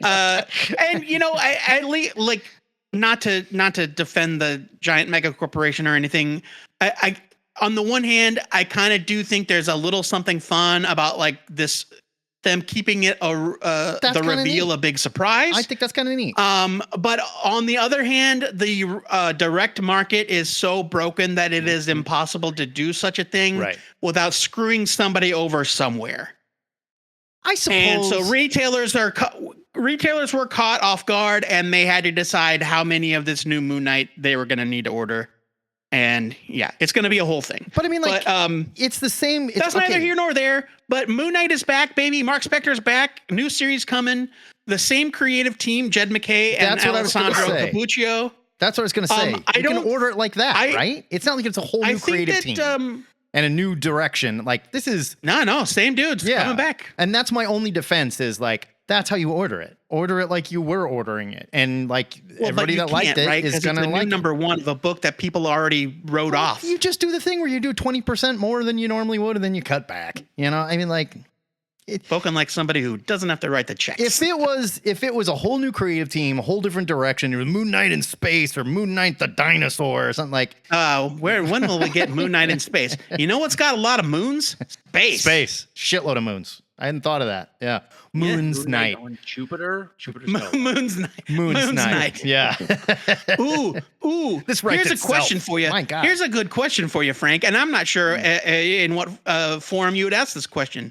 And I not to defend the giant mega corporation or anything. I on the one hand, I kind of do think there's a little something fun about them keeping it the reveal neat. A big surprise. I think that's kind of neat. But on the other hand, the direct market is so broken that it is impossible to do such a thing without screwing somebody over somewhere. I suppose. And so retailers were caught off guard, and they had to decide how many of this new Moon Knight they were going to need to order. And yeah, it's going to be a whole thing. But I mean, it's the same. That's neither here nor there. But Moon Knight is back, baby. Mark Spector's back. New series coming. The same creative team, Jed McKay and Alessandro Cappuccio. That's what I was going to say. You can order it like that, right? It's not like it's a whole new creative team and a new direction. Like this is no, same dudes coming back. And that's my only defense is that's how you order it. Order it like you were ordering it. And everybody that liked it is going to like number 1 of a book that people already wrote off. You just do the thing where you do 20% more than you normally would, and then you cut back. I mean, Spoken like somebody who doesn't have to write the checks. If it was a whole new creative team, a whole different direction, it was Moon Knight in space or Moon Knight the dinosaur or something like. When will we get Moon Knight in space? You know what's got a lot of moons? Space. Shitload of moons. I hadn't thought of that. Yeah. Moon's Night. On Jupiter. Moon's Night. Moon's Night. Yeah. Ooh. This writes Here's a itself. question for you. My God. Here's a good question for you, Frank. And I'm not sure in what form you would ask this question.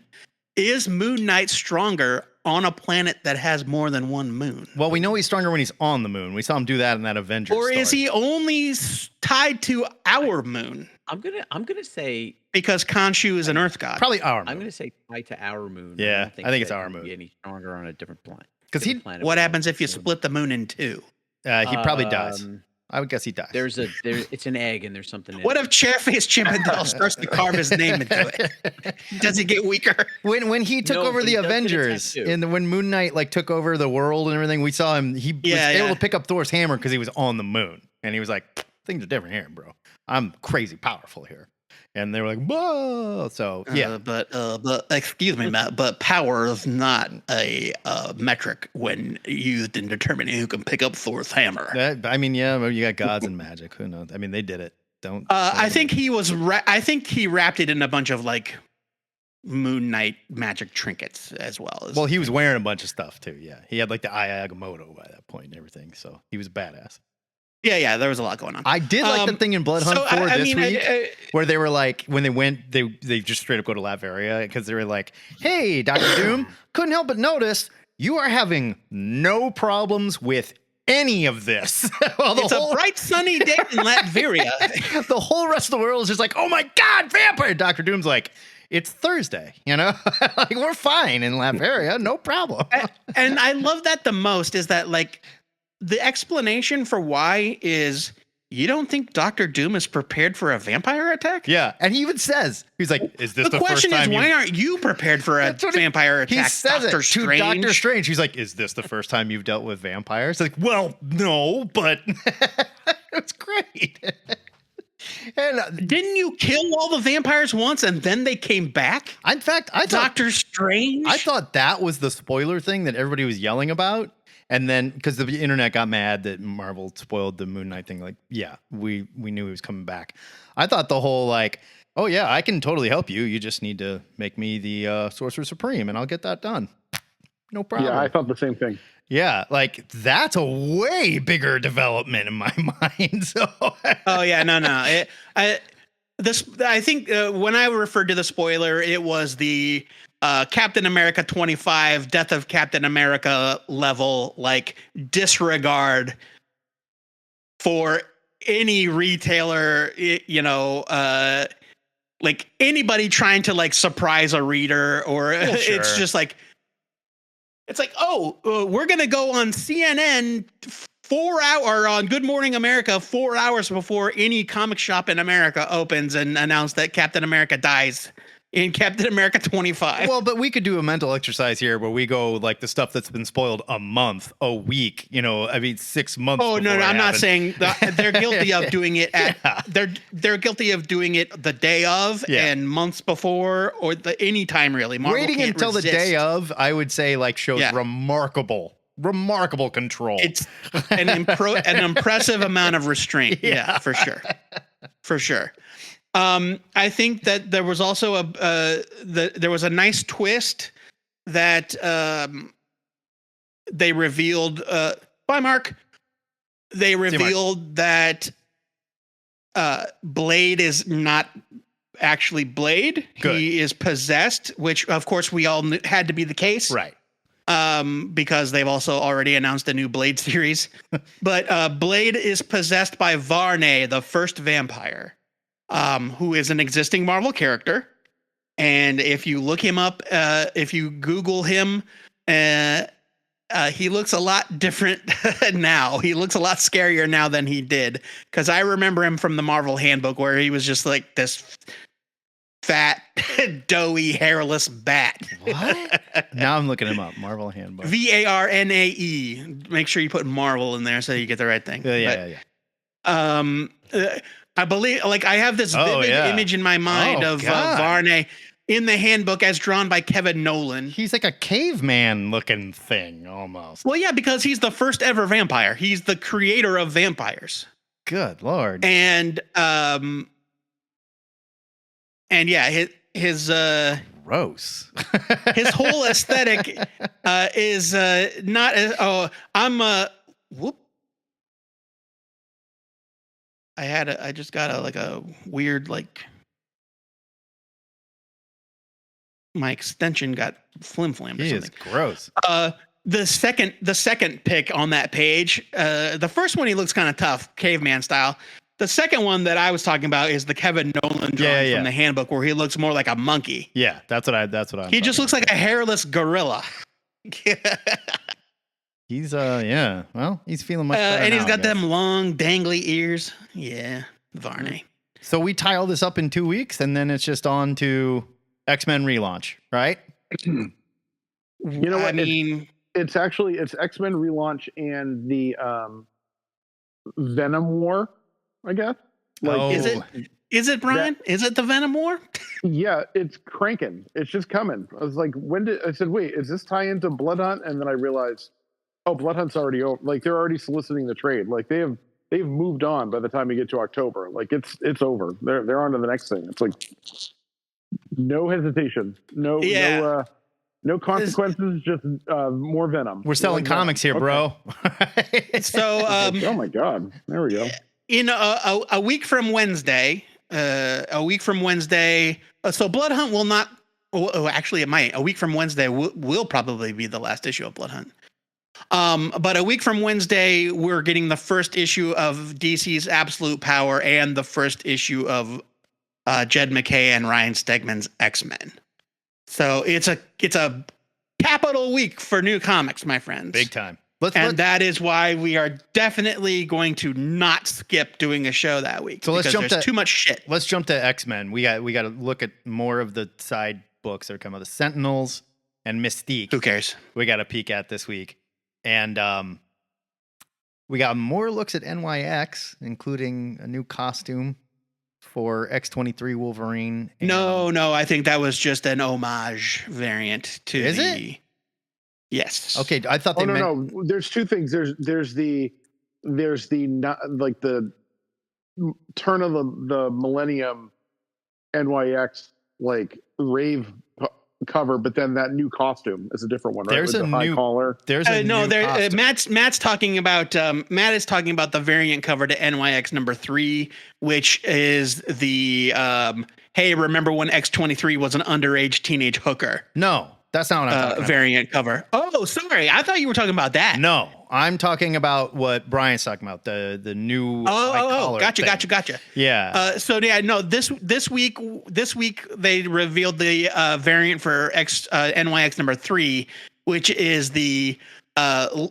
Is Moon Knight stronger on a planet that has more than one moon? Well, we know he's stronger when he's on the moon. We saw him do that in that Avengers Or is story. he only tied to our moon? I'm gonna say Because Khonshu is an Earth god. Probably our moon. I'm gonna say tied to our moon. Yeah, I think it's that our he'd moon. be any stronger on a different planet. 'Cause different planet What with happens a if you moon. split the moon in two? He probably dies. I would guess he dies. It's an egg and there's something in What it. if Chairface Chippendale starts to carve his name into it? Does he get weaker? When he took No, over but the he does get a Avengers tattoo. when Moon Knight like took over the world and everything, we saw him. He was able to pick up Thor's hammer because he was on the moon, and he was like, "Things are different here, bro. I'm crazy powerful here." And they were like, "Whoa!" So yeah, But excuse me, Matt. But power is not a metric when used in determining who can pick up Thor's hammer. I mean, yeah, well, you got gods and magic. Who knows? I mean, they did it. Don't. I think he was. I think he wrapped it in a bunch of like Moon Knight magic trinkets as well. Well, he was wearing a bunch of stuff too. Yeah, he had like the Eye Agamotto by that point and everything. So he was badass. Yeah, there was a lot going on. I did like the thing in Bloodhunt so, 4 this week. Where they were like, when they went, they just straight up go to Latveria because they were like, "Hey, Dr. Doom, couldn't help but notice you are having no problems with any of this." Well, it's a bright sunny day in Latveria. The whole rest of the world is just like, "Oh my God, vampire!" Dr. Doom's like, "It's Thursday, like we're fine in Latveria, no problem." And I love that the most is that like the explanation for why is you don't think Dr. Doom is prepared for a vampire attack? Yeah, and he even says, he's like, "Is this the question first is time why aren't you prepared for a vampire attack?" He says Doctor it Strange? to Doctor Strange. He's like, "Is this the first time you've dealt with vampires?" Like, well, no, but it's great. And didn't you kill all the vampires once and then they came back? In fact, I thought Doctor Strange. I thought that was the spoiler thing that everybody was yelling about. And then because the internet got mad that Marvel spoiled the Moon Knight thing, like, yeah, we knew he was coming back. I thought the whole like, "Oh yeah, I can totally help you. You just need to make me the Sorcerer Supreme and I'll get that done. No problem." Yeah, I thought the same thing. Yeah, like that's a way bigger development in my mind. So Oh yeah, no. I think when I referred to the spoiler, it was the Captain America 25 Death of Captain America level like disregard for any retailer, like anybody trying to like surprise a reader or it's just like it's like, oh, we're gonna go on CNN 4 hours or on Good Morning America 4 hours before any comic shop in America opens and announce that Captain America dies in Captain America 25. Well, but we could do a mental exercise here where we go like the stuff that's been spoiled a month, a week, 6 months. Oh no, before it I'm not happened. saying they're guilty of doing it at they're guilty of doing it the day of and months before or any time really. Marvel Waiting can't until resist. the day of, I would say, like shows remarkable control. It's an impressive amount of restraint. Yeah, for sure. I think that there was also there was a nice twist that they revealed. Bye, Mark. They revealed that Blade is not actually Blade. Good. He is possessed, which of course we all knew had to be the case, right? Because they've also already announced a new Blade series. But Blade is possessed by Varney, the first vampire. Who is an existing Marvel character. And if you look him up, if you Google him, he looks a lot different now. He looks a lot scarier now than he did. Because I remember him from the Marvel Handbook where he was just like this fat, doughy, hairless bat. What? Now I'm looking him up. Marvel Handbook. Varnae. Make sure you put Marvel in there so you get the right thing. Yeah. I believe, like, I have this vivid image in my mind of Varney. in the handbook as drawn by Kevin Nolan. He's like a caveman looking thing almost. Well, yeah, because he's the first ever vampire. He's the creator of vampires. Good Lord. And yeah, his Gross. his whole aesthetic is not as whoop. I just got a weird, like, my extension got flim-flammed or He is something. gross. The second pick on that page, the first one he looks kind of tough, caveman style. The second one that I was talking about is the Kevin Nolan drawing from the handbook, where he looks more like a monkey. Yeah, that's what I'm. He just looks like a hairless gorilla. He's yeah. Well, he's feeling much better and now, he's I got guess. them long dangly ears. Yeah, Varney. So we tie all this up in 2 weeks, and then it's just on to X-Men relaunch, right? You know what? I mean, it's X-Men relaunch and the Venom War, I guess. Like, is it Brian? Is it the Venom War? Yeah, it's cranking. It's just coming. I was like, I said, wait, is this tie into Bloodhunt? And then I realized, oh, Bloodhunt's already over. Like, they're already soliciting the trade. Like, they've moved on by the time you get to October. Like, it's over. They're on to the next thing. It's like no hesitation, no consequences, just more Venom. We're selling comics here, bro. So, oh my God, there we go. In a week from Wednesday, so Bloodhunt will not. Oh, actually, it might. A week from Wednesday will probably be the last issue of Bloodhunt. But a week from Wednesday, we're getting the first issue of DC's Absolute Power and the first issue of Jed McKay and Ryan Stegman's X-Men. So it's a capital week for new comics, my friends. Big time. That is why we are definitely going to not skip doing a show that week. So let's jump to too much shit. Let's jump to X-Men. We got to look at more of the side books that are coming out. The Sentinels and Mysique. Who cares? We got to peek at this week. And we got more looks at NYX, including a new costume for X-23 Wolverine. No, I think that was just an homage variant to it? Yes. Okay, I thought they meant... No. There's two things. There's the not like the turn of the millennium NYX like rave cover, but then that new costume is a different one, right? There's with the high collar. There's a new costume. Matt's talking about Matt is talking about the variant cover to NYX number 3, which is the hey, remember when X-23 was an underage teenage hooker? No, that's not what I'm talking variant cover. Oh, sorry. I thought you were talking about that. No, I'm talking about what Brian's talking about, the new gotcha. Yeah. This week they revealed the variant for NYX number 3, which is the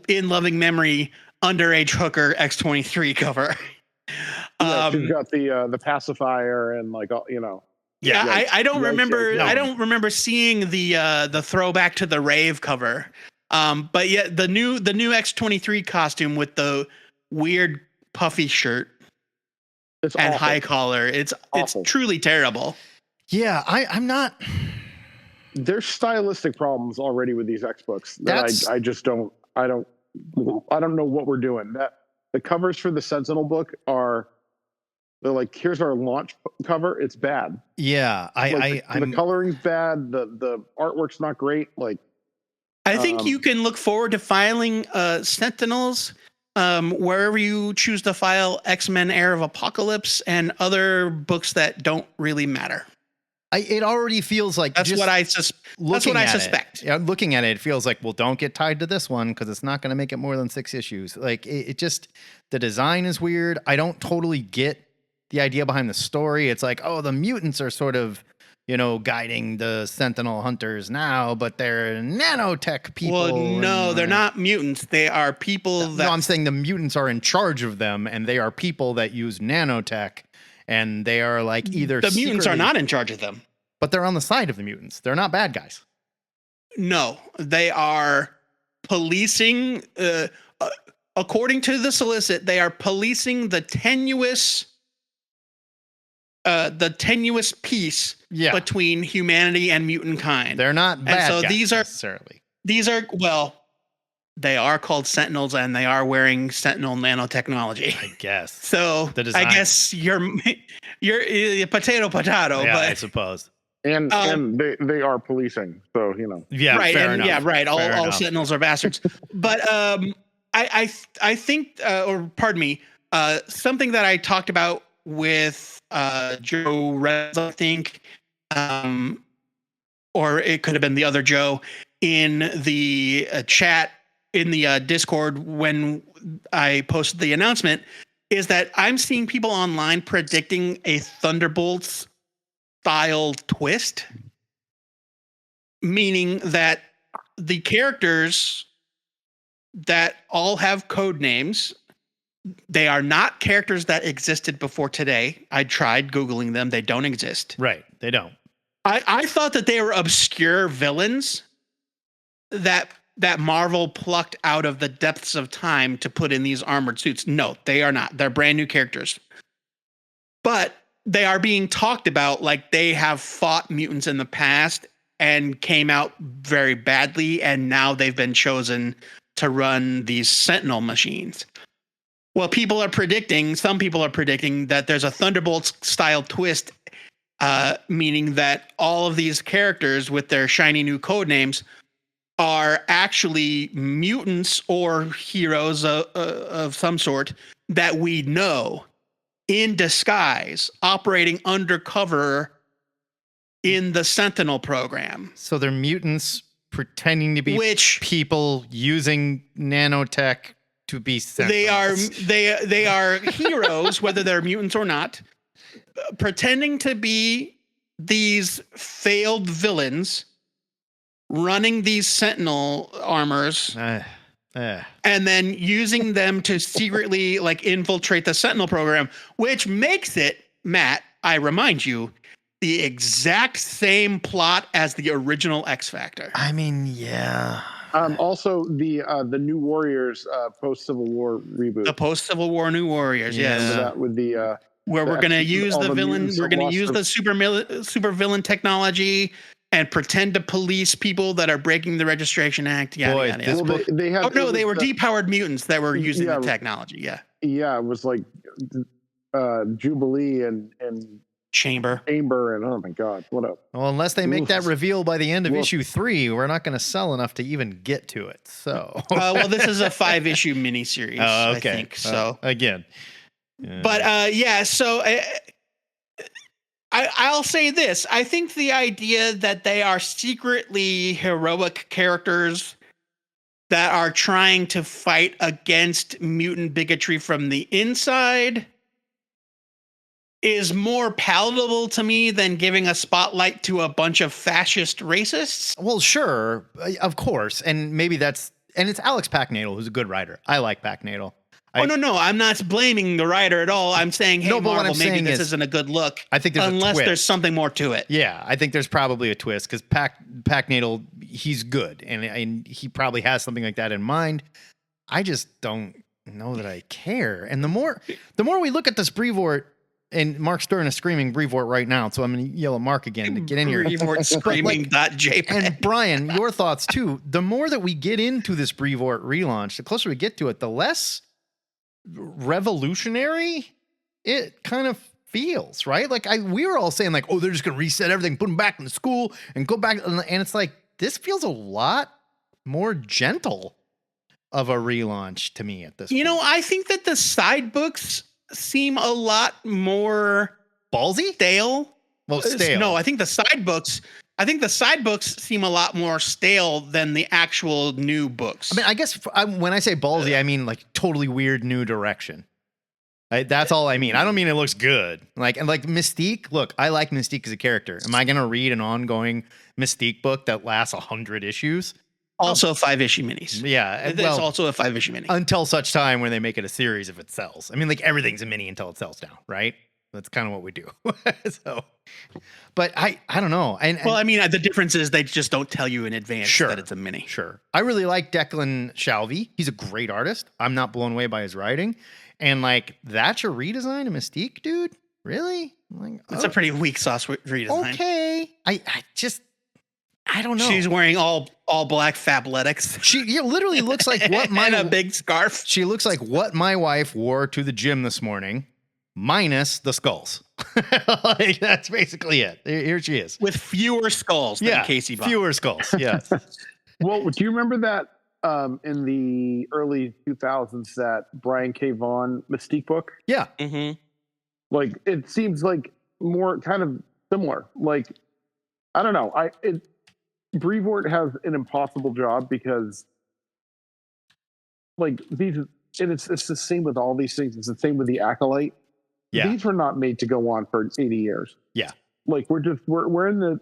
in loving memory underage hooker X-23 cover. She's got the pacifier and like all, you know. Yeah, I don't remember. I don't remember seeing the throwback to the rave cover. But yeah, the new X-23 costume with the weird puffy shirt and awful. high collar. It's truly terrible. Yeah, I'm not. There's stylistic problems already with these X books that I just don't. I don't know what we're doing. That the covers for the Sentinel book they're like, here's our launch cover. It's bad. Yeah, the coloring's bad. The artwork's not great. Like, I think you can look forward to filing Sentinels wherever you choose to file X-Men Heir of Apocalypse and other books that don't really matter. It already feels like that's what I suspect. Looking at it, it feels like, well, don't get tied to this one because it's not going to make it more than 6 issues. Like it just, the design is weird. I don't totally get the idea behind the story. It's like, oh, the mutants are sort of, guiding the Sentinel hunters now, but they're nanotech people. Well, no, they're not mutants. They are people that... No, I'm saying the mutants are in charge of them, and they are people that use nanotech, and they are like either... The mutants are not in charge of them. But they're on the side of the mutants. They're not bad guys. No, they are policing... according to the solicit, they are policing the tenuous the tenuous piece between humanity and mutant kind. They're not bad so guys these are necessarily. These are, well, they are called Sentinels, and they are wearing Sentinel nanotechnology. I guess. So I guess you're potato, Yeah, but I suppose. And they are policing, so you know. Yeah, right, fair and enough. yeah, right. All enough. Sentinels are bastards. But I think, or pardon me, something that I talked about with Joe Rez, I think, or it could have been the other Joe in the chat in the Discord when I posted the announcement, is that I'm seeing people online predicting a Thunderbolts style twist, meaning that the characters that all have code names, they are not characters that existed before today. I tried Googling them. They don't exist. Right. They don't. I thought that they were obscure villains that Marvel plucked out of the depths of time to put in these armored suits. No, they are not. They're brand new characters. But they are being talked about like they have fought mutants in the past and came out very badly, and now they've been chosen to run these Sentinel machines. Well, some people are predicting that there's a Thunderbolts style twist, meaning that all of these characters with their shiny new code names are actually mutants or heroes of some sort that we know in disguise, operating undercover in the Sentinel program. So they're mutants pretending to be people using nanotech to be Sentinels. They are heroes, whether they're mutants or not, pretending to be these failed villains running these Sentinel armors and then using them to secretly like infiltrate the Sentinel program, which makes it, Matt, I remind you, the exact same plot as the original X Factor. I mean, yeah. Also, the New Warriors post Civil War reboot. The post Civil War New Warriors, yes. That with the where we're going to use the villain, we're going to use the super villain technology and pretend to police people that are breaking the Registration Act. Yeah, Boy, well, they were depowered mutants that were using the technology. Yeah, it was like Jubilee and Chamber, and oh my God, what up? Well, unless they make that reveal by the end of issue 3, we're not going to sell enough to even get to it. So, well, this is a 5-issue miniseries. Okay. I think so. Again, but yeah, so. I'll say this. I think the idea that they are secretly heroic characters that are trying to fight against mutant bigotry from the inside is more palatable to me than giving a spotlight to a bunch of fascist racists. Well, sure, of course. And maybe it's Alex Packnadel, who's a good writer. I like Packnadel. No. I'm not blaming the writer at all. I'm saying, hey, Marvel, maybe this isn't a good look. I think unless there's something more to it. Yeah, I think there's probably a twist because Packnadel, he's good, and he probably has something like that in mind. I just don't know that I care. And the more we look at this Brevoort, and Mark's starting a screaming Brevoort right now, so I'm going to yell at Mark again to get in here. Brevoort screaming.jpg. And Brian, your thoughts too. The more that we get into this Brevoort relaunch, the closer we get to it, the less revolutionary it kind of feels, right? Like we were all saying like, oh, they're just going to reset everything, put them back in the school and go back. And it's like, this feels a lot more gentle of a relaunch to me at this point. I think that the side books seem a lot more ballsy, stale. Well, stale. No, I think the side books seem a lot more stale than the actual new books. I mean, I guess when I say ballsy, I mean like totally weird new direction. That's all I mean. I don't mean it looks good. Like Mystique. Look, I like Mystique as a character. Am I going to read an ongoing Mystique book that lasts 100 issues? Also a 5-issue minis. Yeah. It's also a 5-issue mini. Until such time when they make it a series if it sells. I mean, like everything's a mini until it sells down, right? That's kind of what we do. But I don't know. Well, I mean, the difference is they just don't tell you in advance that it's a mini. Sure. I really like Declan Shalvey. He's a great artist. I'm not blown away by his writing. And like, that's your redesign of Mystique, dude? Really? Like, It's a pretty weak sauce redesign. okay. I don't know. She's wearing all black fabletics. She literally looks like what and a big scarf. She looks like what my wife wore to the gym this morning, minus the skulls. Like, that's basically it. Here she is. With fewer skulls than Casey Bond. Fewer skulls, yes. Well, do you remember that in the early 2000s, that Brian K. Vaughan Mystique book? Yeah. Mm-hmm. Like, it seems like more kind of similar. Like, I don't know. Brevoort has an impossible job because, like, these, and it's the same with all these things. It's the same with the Acolyte. Yeah. These were not made to go on for 80 years. Yeah. Like, we're in the,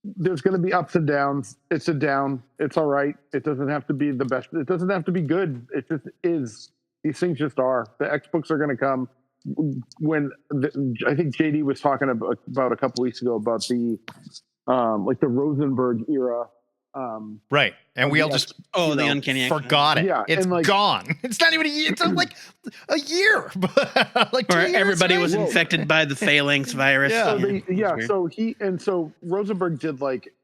there's going to be ups and downs. It's a down. It's all right. It doesn't have to be the best. It doesn't have to be good. It just is. These things just are. The X books are going to come. I think JD was talking about a couple weeks ago about the like the Rosenberg era, right, and we all just the Uncanny X-Men. forgot it. Yeah, it's like, gone. It's not even it's like a year. Like 2 Or years, everybody right? was infected by the phalanx virus. Yeah. So Rosenberg did like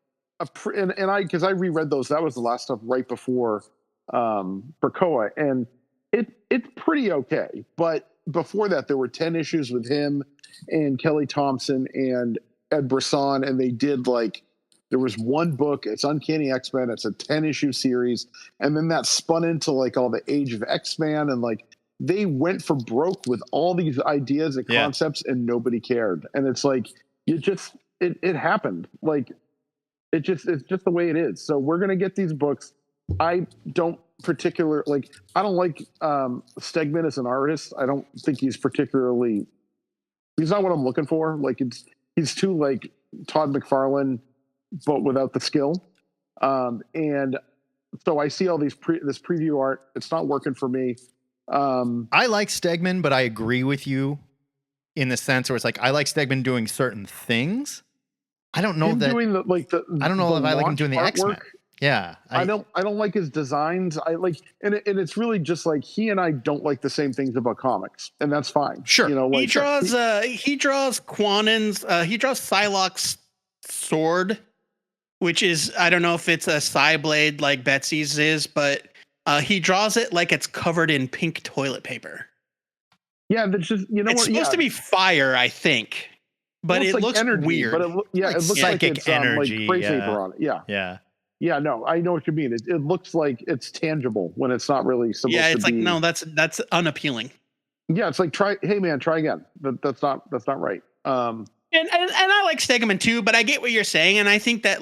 because I reread those. That was the last stuff right before for Koa, and it's pretty okay. But before that, there were 10 issues with him and Kelly Thompson and Ed Brisson, and they did like, there was one book, it's Uncanny X-Men, it's a 10-issue series, and then that spun into like all the Age of X-Men, and like they went for broke with all these ideas and concepts, and nobody cared. And it's like, it happened. Like, it's just the way it is. So we're gonna get these books. I don't like Stegman as an artist. I don't think he's not what I'm looking for. Like, he's too like Todd McFarlane, but without the skill. And so I see all this preview art. It's not working for me. I like Stegman, but I agree with you in the sense where it's like I like Stegman doing certain things. I don't know that doing I don't know if I like him doing the X-Men. Yeah, I don't like his designs. I like, and it's really just like he and I don't like the same things about comics, and that's fine. Sure, you know, like, he draws Quanen's. He draws Psylocke's sword, which is, I don't know if it's a Psy blade like Betsy's is, but he draws it like it's covered in pink toilet paper. Yeah, that's just, you know, it's supposed to be fire, I think, but it like looks energy, weird. But it looks like it's energy, like spray paper on it. Yeah, no, I know what you mean. It looks like it's tangible when it's not really supposed to be. Yeah, it's like, no, that's unappealing. Yeah, it's like, try again. That's not right. And I like Stegman too, but I get what you're saying, and I think that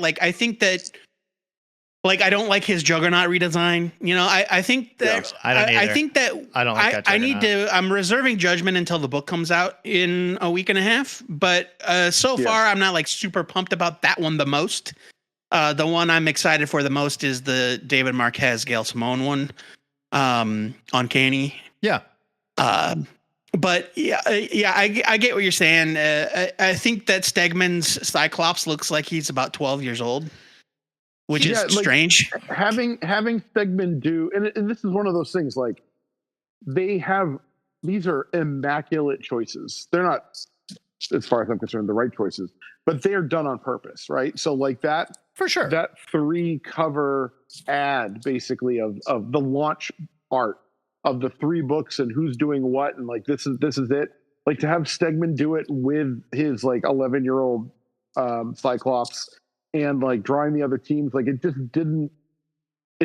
I don't like his Juggernaut redesign. You know, I think that I don't either. I think that I don't like that Juggernaut. I'm reserving judgment until the book comes out in a week and a half. But so far, I'm not like super pumped about that one the most. The one I'm excited for the most is the David Marquez, Gail Simone one, Uncanny. Yeah. But I get what you're saying. I think that Stegman's Cyclops looks like he's about 12 years old, which is strange. Having Stegman do, and this is one of those things, like, these are immaculate choices. They're not, as far as I'm concerned, the right choices, but they are done on purpose, right? So like that, for sure, that 3 cover ad basically of the launch art of the 3 books and who's doing what, and like this is it. Like, to have Stegman do it with his like 11-year-old Cyclops and like drawing the other teams, like it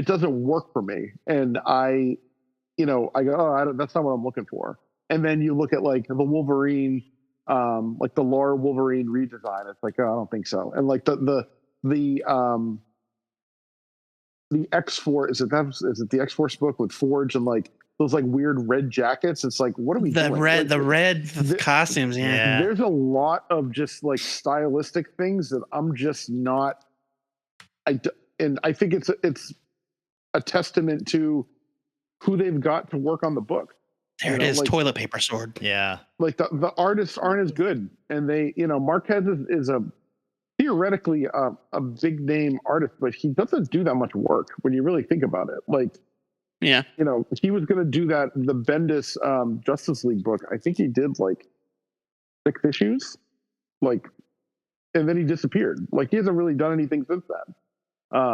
doesn't work for me. And I go, that's not what I'm looking for. And then you look at like the Wolverine, like the Laura Wolverine redesign. It's like, oh, I don't think so. And like the X-Force, is it the X-Force book with Forge and like those like weird red jackets? It's like, what are we doing? The red costumes. Yeah. There's a lot of just like stylistic things that I'm just not. And I think it's a testament to who they've got to work on the book. There it is, like, toilet paper sword. Yeah. Like the artists aren't as good, and they, Marquez is a theoretically a big name artist, but he doesn't do that much work when you really think about it. Like, yeah, he was going to do the Bendis Justice League book. I think he did like 6 issues, like, and then he disappeared. Like, he hasn't really done anything since then.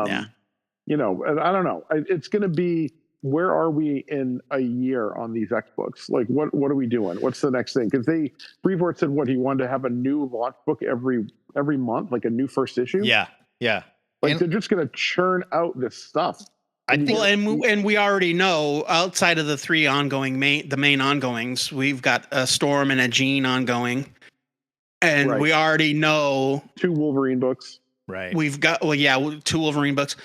Yeah. You know, and I don't know. It's going to be, where are we in a year on these X books? Like, what are we doing? What's the next thing? Because Brevoort said he wanted to have a new launch book every month, like a new first issue. Yeah. Like, they're just going to churn out this stuff. I think, and we already know, outside of the 3 ongoing the main ongoings, we've got a Storm and a Jean ongoing, and we already know 2 Wolverine books. Right. We've got 2 Wolverine books,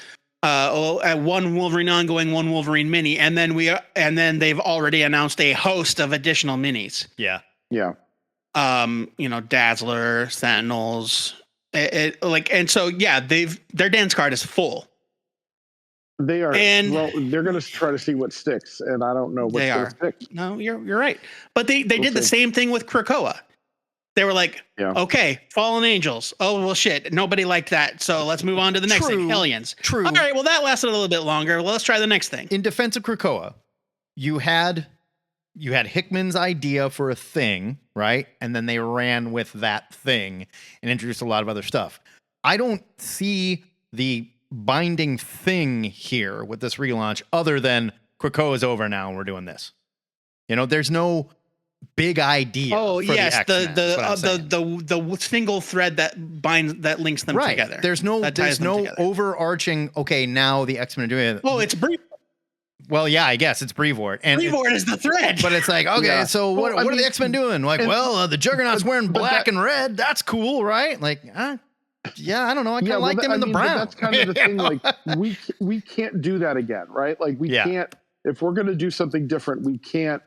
1 Wolverine ongoing, 1 Wolverine mini, and then they've already announced a host of additional minis. Yeah. You know, Dazzler, Sentinels, and so their dance card is full. They are, they're going to try to see what sticks, and I don't know what's going to stick. No, you're right. But they did the same thing with Krakoa. They were like, okay, Fallen Angels. Oh, well, shit. Nobody liked that. So let's move on to the next thing. Hellions. True. All right, well, that lasted a little bit longer. Well, let's try the next thing. In defense of Krakoa, you had Hickman's idea for a thing, right? And then they ran with that thing and introduced a lot of other stuff. I don't see the binding thing here with this relaunch other than Krakoa is over now and we're doing this. You know, there's no big idea. Oh, for yes, the single thread that links them together. There's no overarching. Okay, now the X-Men are doing it. Oh, it's Brevoort. Well, yeah, I guess it's Brevoort, and Brevoort is the thread. But it's like, okay, so what are the X-Men doing? Like, the Juggernaut's wearing black and red. That's cool, right? Like, yeah, I don't know. I kind of like them in the brown. That's kind of the thing. Like, we can't do that again, right? Like, we can't. If we're gonna do something different, we can't.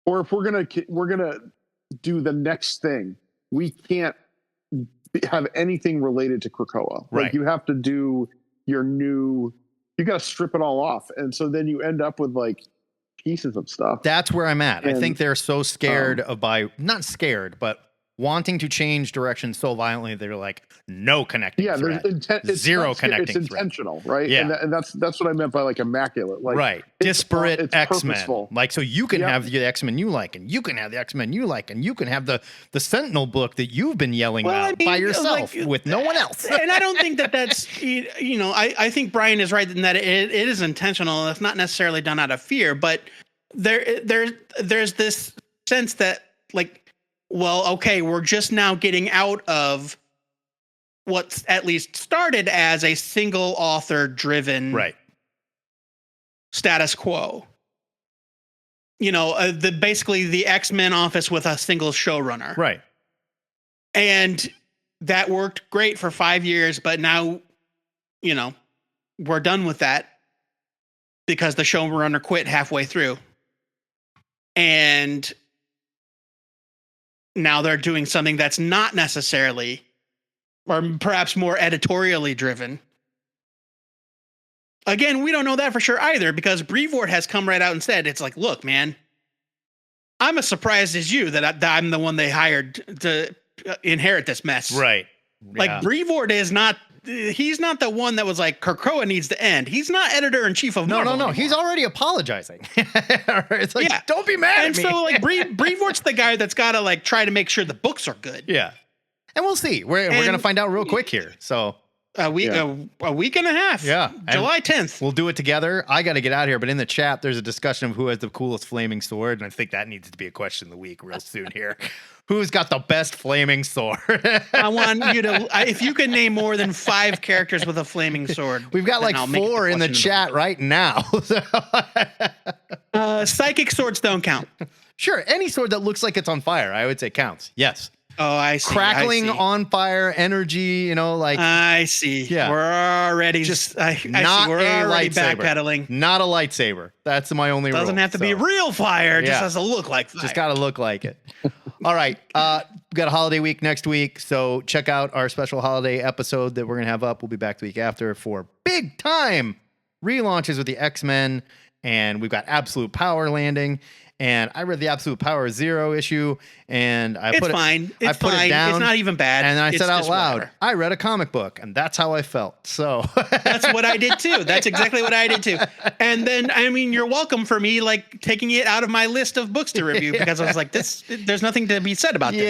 Or if we're gonna do the next thing, we can't have anything related to Krakoa. Right. Like, you have to do your new. You got to strip it all off, and so then you end up with like pieces of stuff. That's where I'm at. I think they're so scared not scared, but wanting to change direction so violently, they're like, no connecting thread. It's zero connecting It's intentional, right? Yeah. And that's what I meant by like immaculate. Like, right. Disparate it's X-Men. purposeful. Like, so you can have the X-Men you like, and you can have the X-Men you like, and you can have the Sentinel book that you've been yelling about by yourself with no one else. And I don't think that's, you know, I think Brian is right in that it is intentional. It's not necessarily done out of fear, but there's this sense that, like, well, okay, we're just now getting out of what's at least started as a single author driven status quo. You know, basically the X-Men office with a single showrunner. Right. And that worked great for 5 years, but now, you know, we're done with that because the showrunner quit halfway through. And now they're doing something that's not necessarily, or perhaps more editorially driven. Again, we don't know that for sure either, because Brevoort has come right out and said, it's like, look, man, I'm as surprised as you that I'm the one they hired to inherit this mess. Right. Like, Brevoort is not, he's not the one that was like, Krakoa needs to end. He's not editor-in-chief of Marvel anymore. He's already apologizing. It's like, don't be mad at me. And so, like, Brevoort's the guy that's got to, like, try to make sure the books are good. Yeah. And we'll see. We're going to find out real quick here. So a week and a half. Yeah. July 10th. We'll do it together. I got to get out of here, but in the chat, there's a discussion of who has the coolest flaming sword. And I think that needs to be a question of the week real soon here. Who's got the best flaming sword? I want you to, if you can name more than 5 characters with a flaming sword. We've got like 4 in the chat right now. Psychic swords don't count. Sure. Any sword that looks like it's on fire, I would say counts. Yes. Oh, I see. Crackling on fire, energy, you know, like. I see. Yeah. We're already just, I see. We're already backpedaling. Not a lightsaber. That's my only rule. Doesn't have to be real fire. It just has to look like fire. Just got to look like it. All right. We got a holiday week next week. So check out our special holiday episode that we're going to have up. We'll be back the week after for big time relaunches with the X-Men and we've got Absolute Power landing. And I read the Absolute Power 0 issue, and I It's put fine. it, I It's put fine. it down, It's not even bad. and then I It's said out just loud, whatever. I read a comic book, and that's how I felt. So That's what I did too. That's exactly what I did too. And then, I mean, you're welcome for me like taking it out of my list of books to review because I was like, there's nothing to be said about this.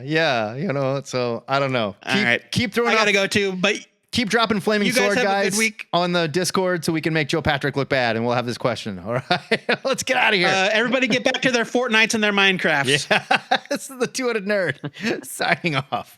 Yeah, you know. So I don't know. All right. Keep throwing. I gotta out- go too, but Keep dropping flaming You guys sword have a good guys week. on the Discord so we can make Joe Patrick look bad, and we'll have this question. All right, let's get out of here. everybody get back to their Fortnites and their Minecrafts. Yeah, this is the 200 Nerd signing off.